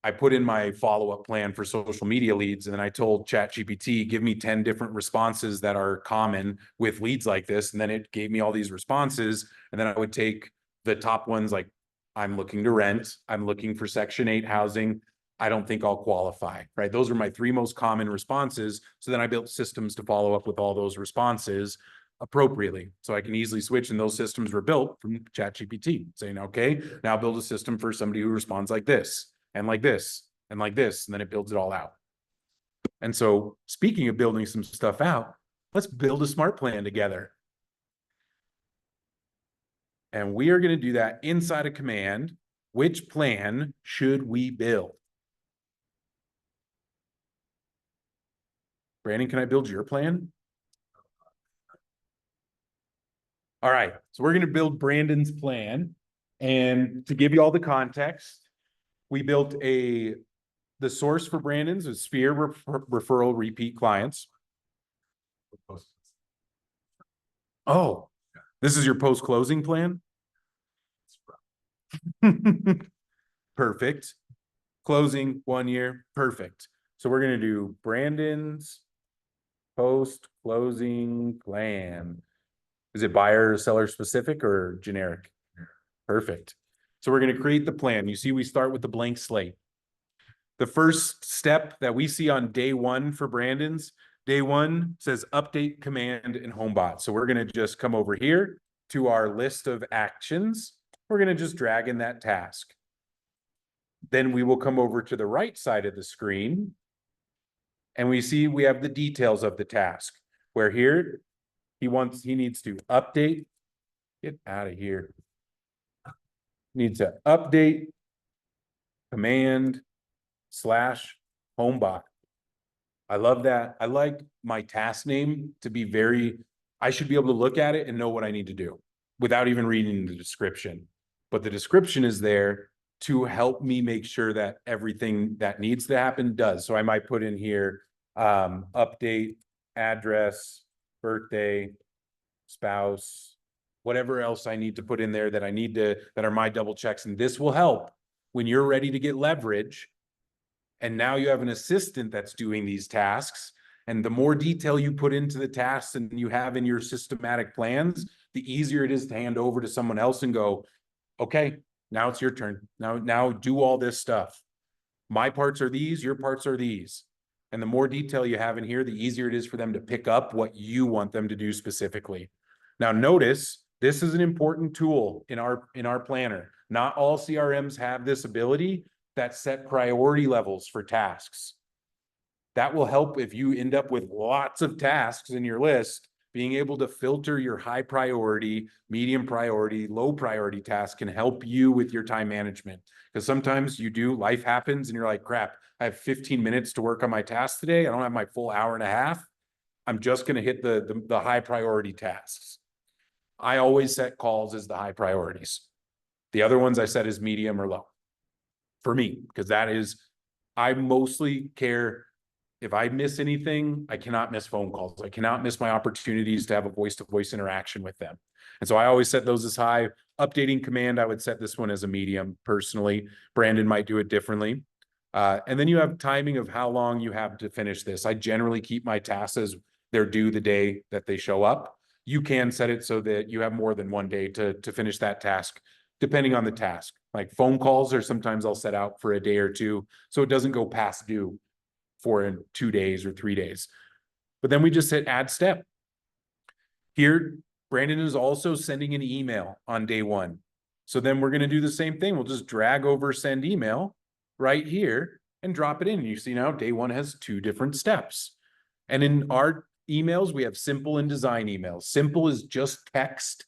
I put in my follow-up plan for social media leads, and then I told ChatGPT, give me 10 different responses that are common with leads like this. And then it gave me all these responses. And then I would take the top ones, like I'm looking to rent, I'm looking for Section 8 housing, I don't think I'll qualify, right? Those are my 3 most common responses. So then I built systems to follow up with all those responses appropriately. So I can easily switch, and those systems were built from ChatGPT saying, okay, now build a system for somebody who responds like this and like this and like this, and then it builds it all out. And so speaking of building some stuff out, let's build a smart plan together. And we are going to do that inside a command. Which plan should we build? Brandon, can I build your plan? All right, so we're going to build Brandon's plan. And to give you all the context, we built the source for Brandon's is Sphere referral repeat clients. Oh, this is your post-closing plan? Perfect. Closing 1 year. Perfect. So we're going to do Brandon's post-closing plan. Is it buyer or seller specific or generic? Perfect. So we're going to create the plan. You see, we start with the blank slate. The first step that we see on day 1 for Brandon's, day 1 says update command in HomeBot. So we're going to just come over here to our list of actions. We're going to just drag in that task. Then we will come over to the right side of the screen, and we see we have the details of the task, where here he needs to update. Get out of here. Needs to update command / HomeBot. I love that. I like my task name to be I should be able to look at it and know what I need to do without even reading the description. But the description is there to help me make sure that everything that needs to happen does. So I might put in here, update, address, birthday, spouse, whatever else I need to put in there that that are my double checks. And this will help when you're ready to get leverage. And now you have an assistant that's doing these tasks. And the more detail you put into the tasks and you have in your systematic plans, the easier it is to hand over to someone else and go, okay, now it's your turn. Now do all this stuff. My parts are these, your parts are these. And the more detail you have in here, the easier it is for them to pick up what you want them to do specifically. Now notice, this is an important tool in our planner. Not all CRMs have this ability that set priority levels for tasks. That will help if you end up with lots of tasks in your list. Being able to filter your high priority, medium priority, low priority tasks can help you with your time management. Because sometimes life happens and you're like, crap, I have 15 minutes to work on my task today. I don't have my full hour and a half. I'm just going to hit the high priority tasks. I always set calls as the high priorities. The other ones I set as medium or low. For me, because that is, I mostly care if I miss anything, I cannot miss phone calls. I cannot miss my opportunities to have a voice-to-voice interaction with them. And so I always set those as high. Updating command, I would set this one as a medium personally. Brandon might do it differently. And then you have timing of how long you have to finish this. I generally keep my tasks as they're due the day that they show up. You can set it so that you have more than one day to finish that task, depending on the task. Like phone calls, or sometimes I'll set out for a day or two, so it doesn't go past due for 2 days or 3 days. But then we just hit add step. Here, Brandon is also sending an email on day one. So then we're going to do the same thing. We'll just drag over send email right here and drop it in. You see now day one has 2 different steps. And in our emails, we have simple and design emails. Simple is just text.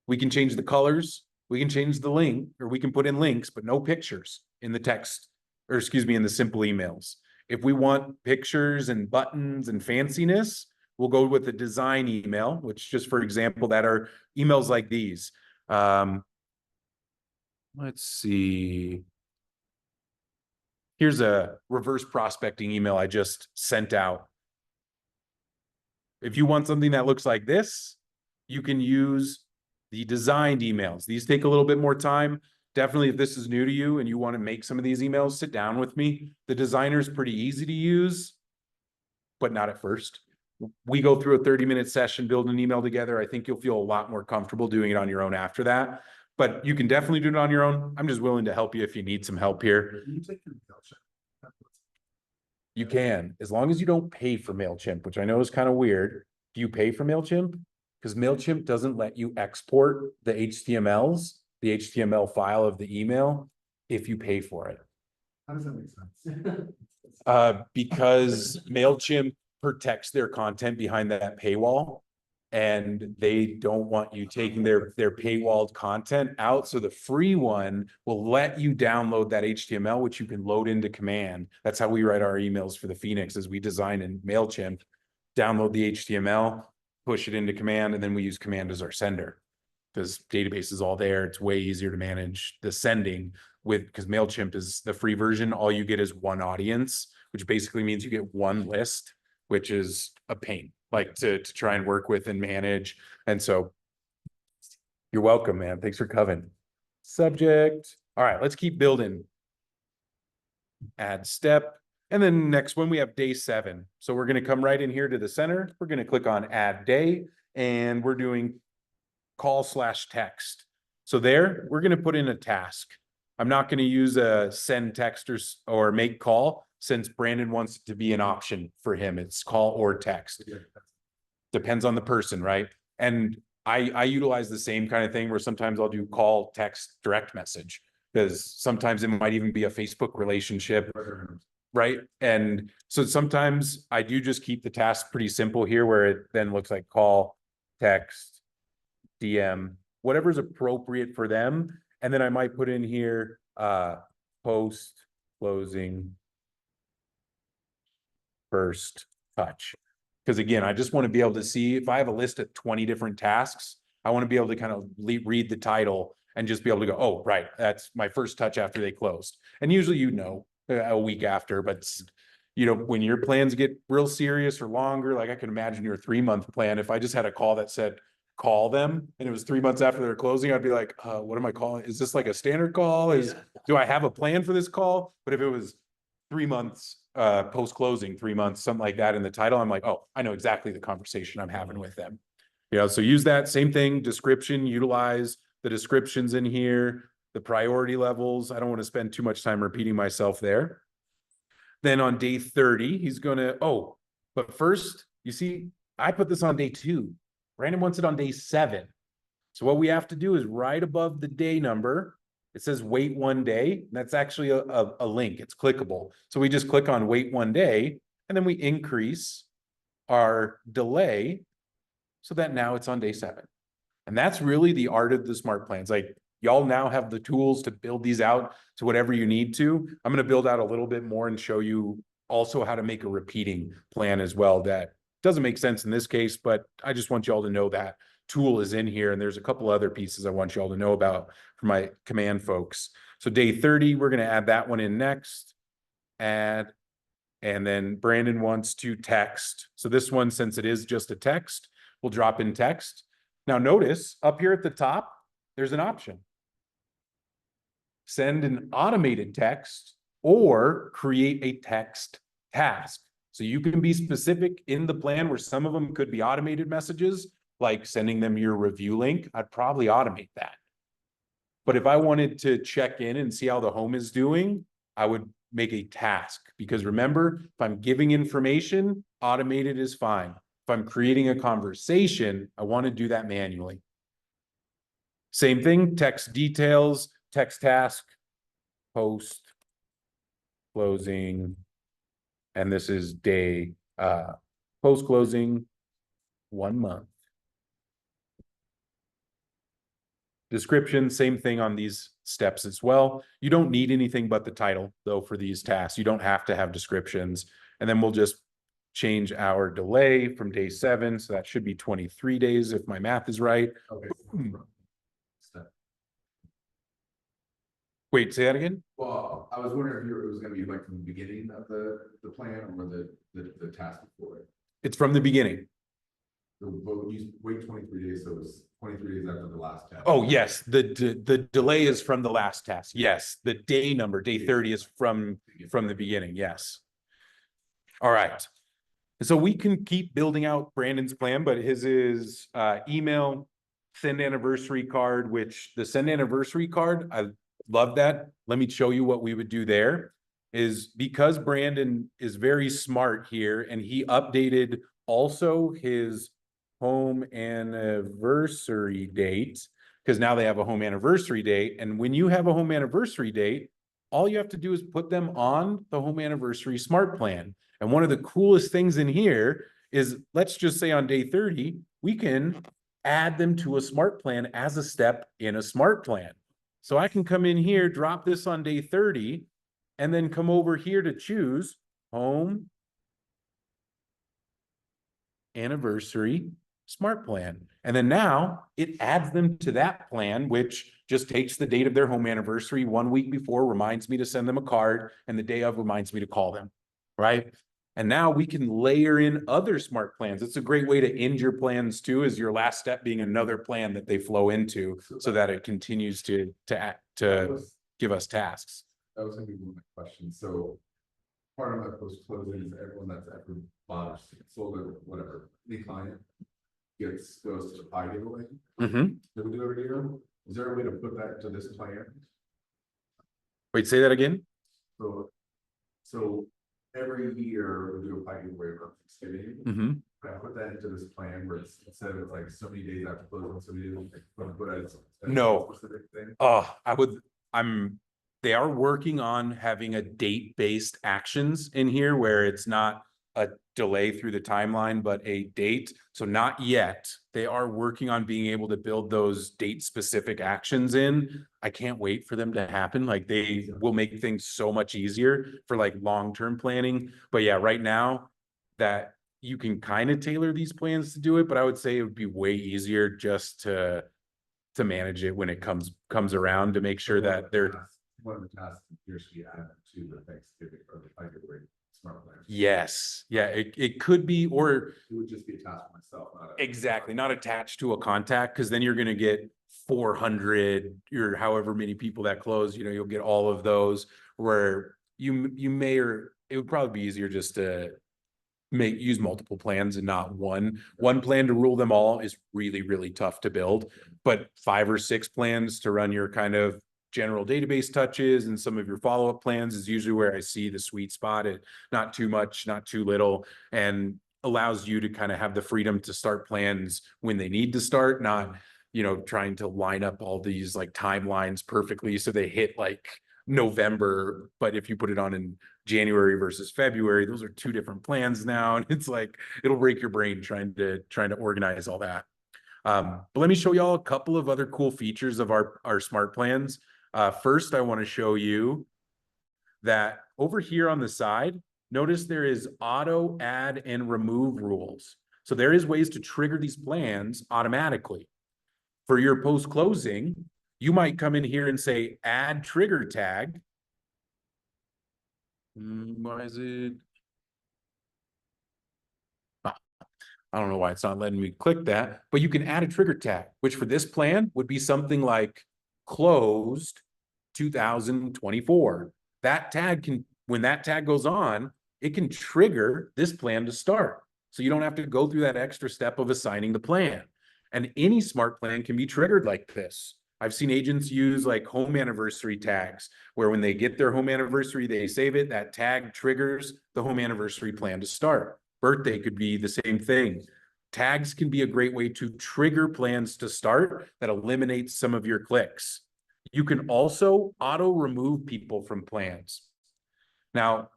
We can change the colors. We can change the link, or we can put in links, but no pictures in the text, or excuse me, in the simple emails. If we want pictures and buttons and fanciness, we'll go with the design email, which just for example, that are emails like these. Let's see. Here's a reverse prospecting email I just sent out. If you want something that looks like this, you can use the designed emails. These take a little bit more time. Definitely, if this is new to you and you want to make some of these emails, sit down with me. The designer is pretty easy to use, but not at first. We go through a 30-minute session, build an email together. I think you'll feel a lot more comfortable doing it on your own after that. But you can definitely do it on your own. I'm just willing to help you if you need some help here. Can you take your MailChimp? You can, as long as you don't pay for MailChimp, which I know is kind of weird. Do you pay for MailChimp? Because MailChimp doesn't let you export the HTML file of the email if you pay for it. How does that make sense? Because MailChimp protects their content behind that paywall, and they don't want you taking their paywalled content out. So the free one will let you download that HTML, which you can load into command. That's how we write our emails for the Phoenix, is we design in MailChimp, download the HTML, push it into command, and then we use command as our sender. Because database is all there. It's way easier to manage the sending because MailChimp is the free version. All you get is one audience, which basically means you get one list, which is a pain, like to try and work with and manage. And so you're welcome, man. Thanks for coming. Subject. All right, let's keep building. Add step. And then next one, we have day 7. So we're going to come right in here to the center. We're going to click on add day, and we're doing call/text. So there, we're going to put in a task. I'm not going to use a send text or make call, since Brandon wants it to be an option for him. It's call or text. Depends on the person, right? And I utilize the same kind of thing where sometimes I'll do call, text, direct message, because sometimes it might even be a Facebook relationship, right? And so sometimes I do just keep the task pretty simple here, where it then looks like call, text, DM, whatever's appropriate for them. And then I might put in here post, closing, first touch. Because again, I just want to be able to see if I have a list of 20 different tasks, I want to be able to kind of read the title and just be able to go, oh, right, that's my first touch after they closed. And usually, a week after, but when your plans get real serious or longer, like I can imagine your 3-month plan, if I just had a call that said, call them, and it was 3 months after they're closing, I'd be like, what am I calling? Is this like a standard call? Do I have a plan for this call? But if it was 3 months, post-closing, 3 months, something like that in the title, I'm like, oh, I know exactly the conversation I'm having with them. So use that same thing, description, utilize the descriptions in here, the priority levels. I don't want to spend too much time repeating myself there. Then on day 30, he's going to, but first, you see, I put this on day 2. Brandon wants it on day 7. So what we have to do is right above the day number, it says wait 1 day. That's actually a link. It's clickable. So we just click on wait 1 day, and then we increase our delay so that now it's on day 7. And that's really the art of the SmartPlans. Like, y'all now have the tools to build these out to whatever you need to. I'm going to build out a little bit more and show you also how to make a repeating plan as well. That doesn't make sense in this case, but I just want y'all to know that tool is in here, and there's a couple other pieces I want you all to know about for my command folks. So day 30, we're going to add that one in next. Add. And then Brandon wants to text. So this one, since it is just a text, we'll drop in text. Now notice up here at the top, there's an option. Send an automated text or create a text task. So you can be specific in the plan where some of them could be automated messages, like sending them your review link. I'd probably automate that. But if I wanted to check in and see how the home is doing, I would make a task, because remember, if I'm giving information, automated is fine. If I'm creating a conversation, I want to do that manually. Same thing, text details, text task, post, closing, and this is day, post closing, 1 month. Description, same thing on these steps as well. You don't need anything but the title though for these tasks. You don't have to have descriptions. And then we'll just change our delay from day 7. So that should be 23 days if my math is right. Okay. Wait, say that again? Well, I was wondering if it was gonna be like from the beginning of the plan or the task before it. It's from the beginning. But you wait 23 days, so it's 23 days after the last task. Oh, yes, the delay is from the last task. Yes, the day number, day 30 is from the beginning. Yes. All right. So we can keep building out Brandon's plan, but his is email, send anniversary card, which the send anniversary card, I love that. Let me show you what we would do there. Is because Brandon is very smart here and he updated also his home anniversary date, because now they have a home anniversary date. And when you have a home anniversary date, all you have to do is put them on the home anniversary smart plan. And one of the coolest things in here is, let's just say on day 30, we can add them to a smart plan as a step in a smart plan. So I can come in here, drop this on day 30, and then come over here to choose home anniversary smart plan. And then now it adds them to that plan, which just takes the date of their home anniversary 1 week before, reminds me to send them a card, and the day of reminds me to call them, right? And now we can layer in other smart plans. It's a great way to end your plans too, is your last step being another plan that they flow into so that it continues to give us tasks. That was gonna be one of my questions. So part of my post closing is everyone that's ever bought or sold or whatever, the client goes to the pie giveaway that we do every year. Is there a way to put that to this plan? Wait, say that again? So every year we do a pie giveaway around Thanksgiving. Can I put that into this plan where it's instead of like so many days after closing, so many days, put it as No. a specific thing? They are working on having a date-based actions in here where it's not a delay through the timeline, but a date. So not yet. They are working on being able to build those date-specific actions in. I can't wait for them to happen. Like, they will make things so much easier for like long-term planning. But yeah, right now that you can kind of tailor these plans to do it, but I would say it would be way easier just to manage it when it comes around, to make sure that they're. One of the tasks here should be added to the Thanksgiving or the pie giveaway smart plan. Yes. Yeah, it could be, or It would just be a task for myself, exactly, not attached to a contact, because then you're going to get 400 or however many people that close, you'll get all of those, where you may, or it would probably be easier just to use multiple plans and not one plan to rule them all is really, really tough to build, but 5 or 6 plans to run your kind of general database touches and some of your follow-up plans is usually where I see the sweet spot. It not too much, not too little, and allows you to kind of have the freedom to start plans when they need to start, not, trying to line up all these like timelines perfectly so they hit like November, but if you put it on in January versus February, those are 2 different plans now, and it's like it'll break your brain trying to organize all that. But let me show y'all a couple of other cool features of our smart plans. First, I want to show you that over here on the side, notice there is auto add and remove rules. So there is ways to trigger these plans automatically. For your post-closing, you might come in here and say, add trigger tag. Why is it? I don't know why it's not letting me click that, but you can add a trigger tag, which for this plan would be something like closed 2024. That tag can, when that tag goes on, it can trigger this plan to start. So you don't have to go through that extra step of assigning the plan. And any smart plan can be triggered like this. I've seen agents use like home anniversary tags, where when they get their home anniversary, they save it, that tag triggers the home anniversary plan to start. Birthday could be the same thing. Tags can be a great way to trigger plans to start that eliminates some of your clicks. You can also auto remove people from plans. Now,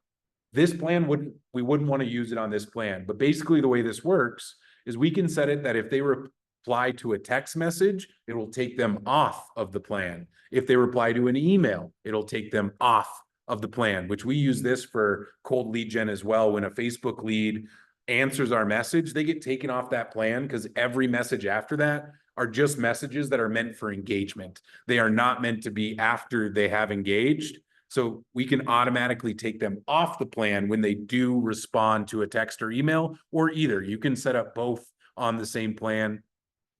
this plan we wouldn't want to use it on this plan, but basically the way this works is we can set it that if they reply to a text message, it will take them off of the plan. If they reply to an email, it'll take them off of the plan, which we use this for cold lead gen as well. When a Facebook lead answers our message, they get taken off that plan because every message after that are just messages that are meant for engagement. They are not meant to be after they have engaged. So we can automatically take them off the plan when they do respond to a text or email, or either. You can set up both on the same plan,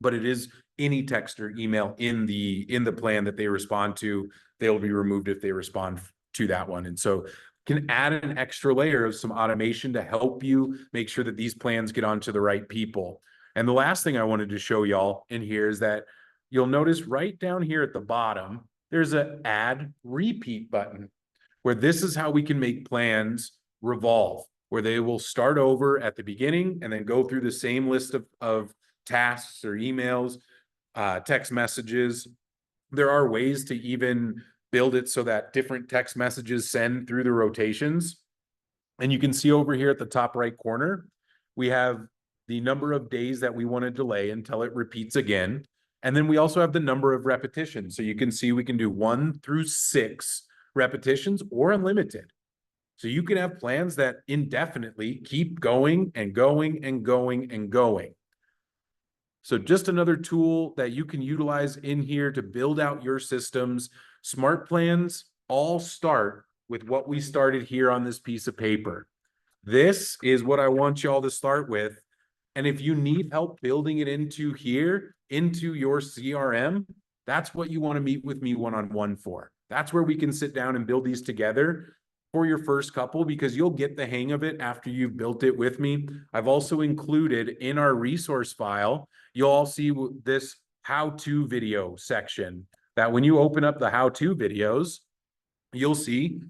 but it is any text or email in the plan that they respond to, they'll be removed if they respond to that one. And so can add an extra layer of some automation to help you make sure that these plans get onto the right people. And the last thing I wanted to show y'all in here is that you'll notice right down here at the bottom, there's an add repeat button, where this is how we can make plans revolve, where they will start over at the beginning and then go through the same list of tasks or emails, text messages. There are ways to even build it so that different text messages send through the rotations. And you can see over here at the top right corner, we have the number of days that we want to delay until it repeats again. And then we also have the number of repetitions. So you can see we can do 1 through 6 repetitions or unlimited. So you can have plans that indefinitely keep going and going and going and going. So just another tool that you can utilize in here to build out your systems. Smart plans all start with what we started here on this piece of paper. This is what I want y'all to start with. And if you need help building it into here, into your CRM, that's what you want to meet with me one-on-one for. That's where we can sit down and build these together for your first couple, because you'll get the hang of it after you've built it with me. I've also included in our resource file, you'll all see this how-to video section, that when you open up the how-to videos, you'll see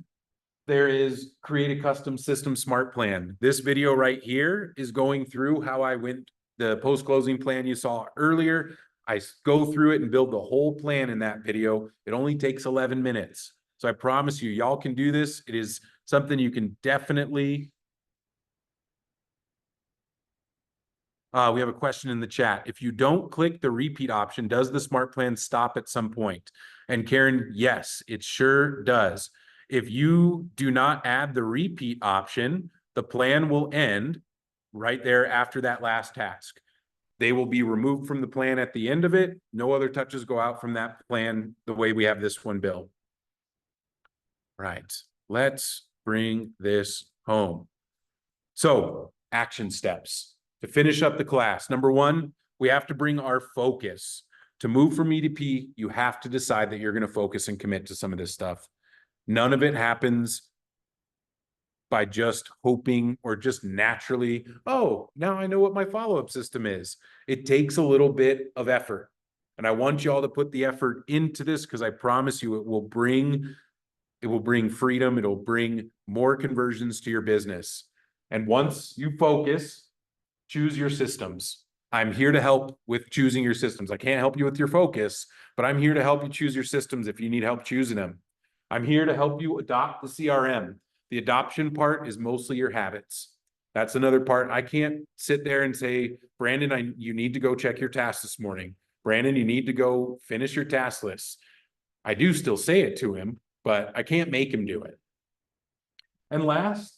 there is create a custom system smart plan. This video right here is going through how I went the post-closing plan you saw earlier. I go through it and build the whole plan in that video. It only takes 11 minutes. So I promise you, y'all can do this. It is something you can definitely. We have a question in the chat. If you don't click the repeat option, does the smart plan stop at some point? And Karen, yes, it sure does. If you do not add the repeat option, the plan will end right there after that last task. They will be removed from the plan at the end of it. No other touches go out from that plan the way we have this one built. Right, let's bring this home. So, action steps. To finish up the class, number 1, we have to bring our focus. To move from E to P, you have to decide that you're going to focus and commit to some of this stuff. None of it happens by just hoping or just naturally, oh, now I know what my follow-up system is. It takes a little bit of effort. And I want you all to put the effort into this, because I promise you it will bring freedom. It'll bring more conversions to your business. And once you focus, choose your systems. I'm here to help with choosing your systems. I can't help you with your focus, but I'm here to help you choose your systems if you need help choosing them. I'm here to help you adopt the CRM. The adoption part is mostly your habits. That's another part. I can't sit there and say, Brandon, you need to go check your tasks this morning. Brandon, you need to go finish your task list. I do still say it to him, but I can't make him do it. And last,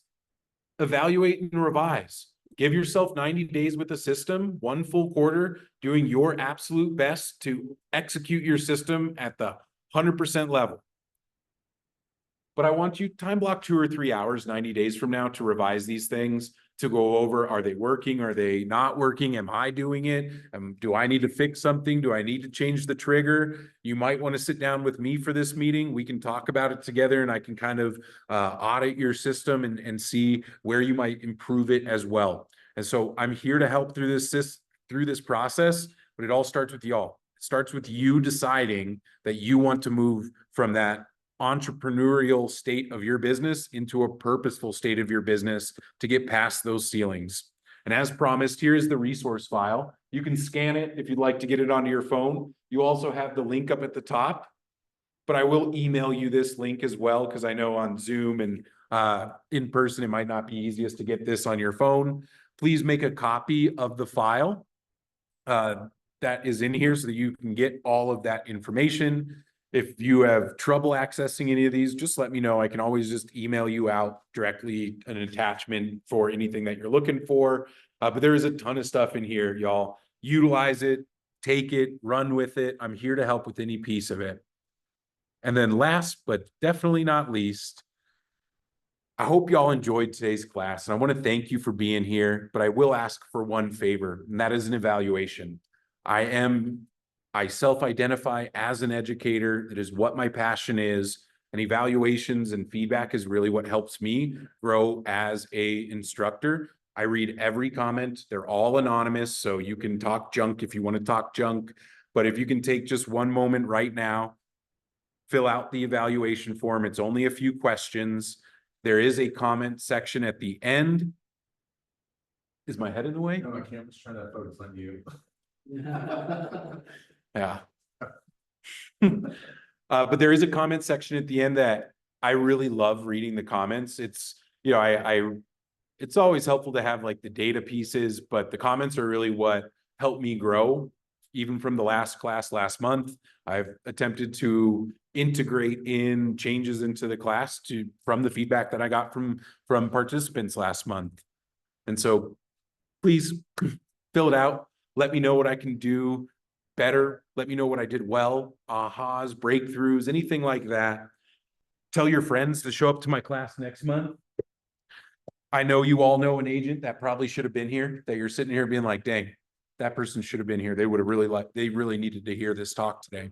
evaluate and revise. Give yourself 90 days with the system, 1 full quarter, doing your absolute best to execute your system at the 100% level. But I want you time block 2 or 3 hours, 90 days from now, to revise these things, to go over, are they working? Are they not working? Am I doing it? Do I need to fix something? Do I need to change the trigger? You might want to sit down with me for this meeting. We can talk about it together, and I can kind of audit your system and see where you might improve it as well. And so I'm here to help through this process, but it all starts with y'all. It starts with you deciding that you want to move from that entrepreneurial state of your business into a purposeful state of your business to get past those ceilings. And as promised, here is the resource file. You can scan it if you'd like to get it onto your phone. You also have the link up at the top, but I will email you this link as well, because I know on Zoom and in person, it might not be easiest to get this on your phone. Please make a copy of the file that is in here so that you can get all of that information. If you have trouble accessing any of these, just let me know. I can always just email you out directly an attachment for anything that you're looking for. But there is a ton of stuff in here, y'all. Utilize it, take it, run with it. I'm here to help with any piece of it. And then last, but definitely not least, I hope y'all enjoyed today's class. And I want to thank you for being here, but I will ask for one favor, and that is an evaluation. I self-identify as an educator. That is what my passion is. And evaluations and feedback is really what helps me grow as an instructor. I read every comment. They're all anonymous, so you can talk junk if you want to talk junk. But if you can take just one moment right now, fill out the evaluation form. It's only a few questions. There is a comment section at the end. Is my head in the way? No, my camera's trying to focus on you. Yeah. But there is a comment section at the end that I really love reading the comments. It's, you know, it's always helpful to have like the data pieces, but the comments are really what helped me grow. Even from the last class last month, I've attempted to integrate in changes into the class from the feedback that I got from participants last month. And so please fill it out. Let me know what I can do better. Let me know what I did well, ahas, breakthroughs, anything like that. Tell your friends to show up to my class next month. I know you all know an agent that probably should have been here, that you're sitting here being like, dang, that person should have been here. They would have they really needed to hear this talk today.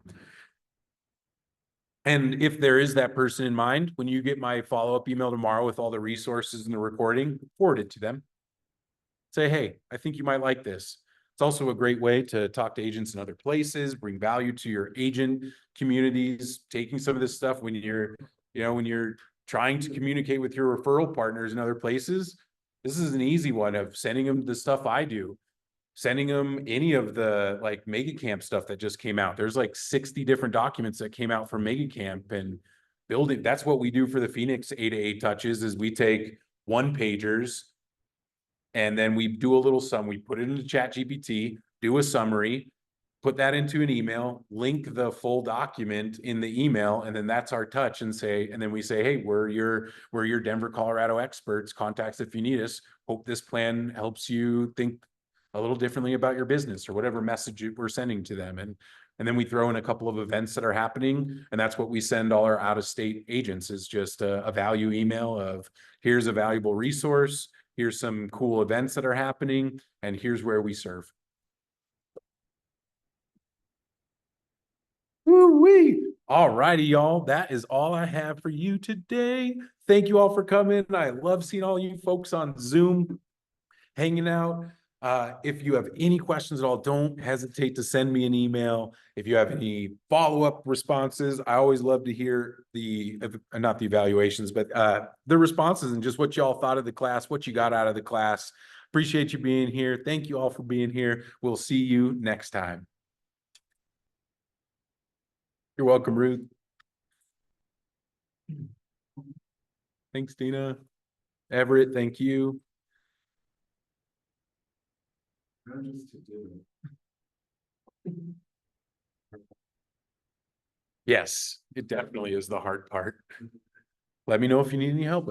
And if there is that person in mind, when you get my follow-up email tomorrow with all the resources and the recording, forward it to them. Say, hey, I think you might like this. It's also a great way to talk to agents in other places, bring value to your agent communities, taking some of this stuff when you're trying to communicate with your referral partners in other places. This is an easy one of sending them the stuff I do, sending them any of the like Mega Camp stuff that just came out. There's like 60 different documents that came out from Mega Camp, and building. That's what we do for the Phoenix A2A touches is we take one pagers and then we do a little sum. We put it into ChatGPT, do a summary, put that into an email, link the full document in the email, and then that's our touch. And then we say, hey, we're your Denver, Colorado experts. Contact us if you need us. Hope this plan helps you think a little differently about your business, or whatever message we're sending to them. And then we throw in a couple of events that are happening. And that's what we send all our out-of-state agents, is just a value email of, here's a valuable resource. Here's some cool events that are happening, and here's where we serve. Woo-wee. All righty, y'all. That is all I have for you today. Thank you all for coming. I love seeing all you folks on Zoom hanging out. If you have any questions at all, don't hesitate to send me an email. If you have any follow-up responses, I always love to hear not the evaluations, but the responses and just what y'all thought of the class, what you got out of the class. Appreciate you being here. Thank you all for being here. We'll see you next time. You're welcome, Ruth. Thanks, Dina. Everett, thank you. Just to do it. Yes, it definitely is the hard part. Let me know if you need any help.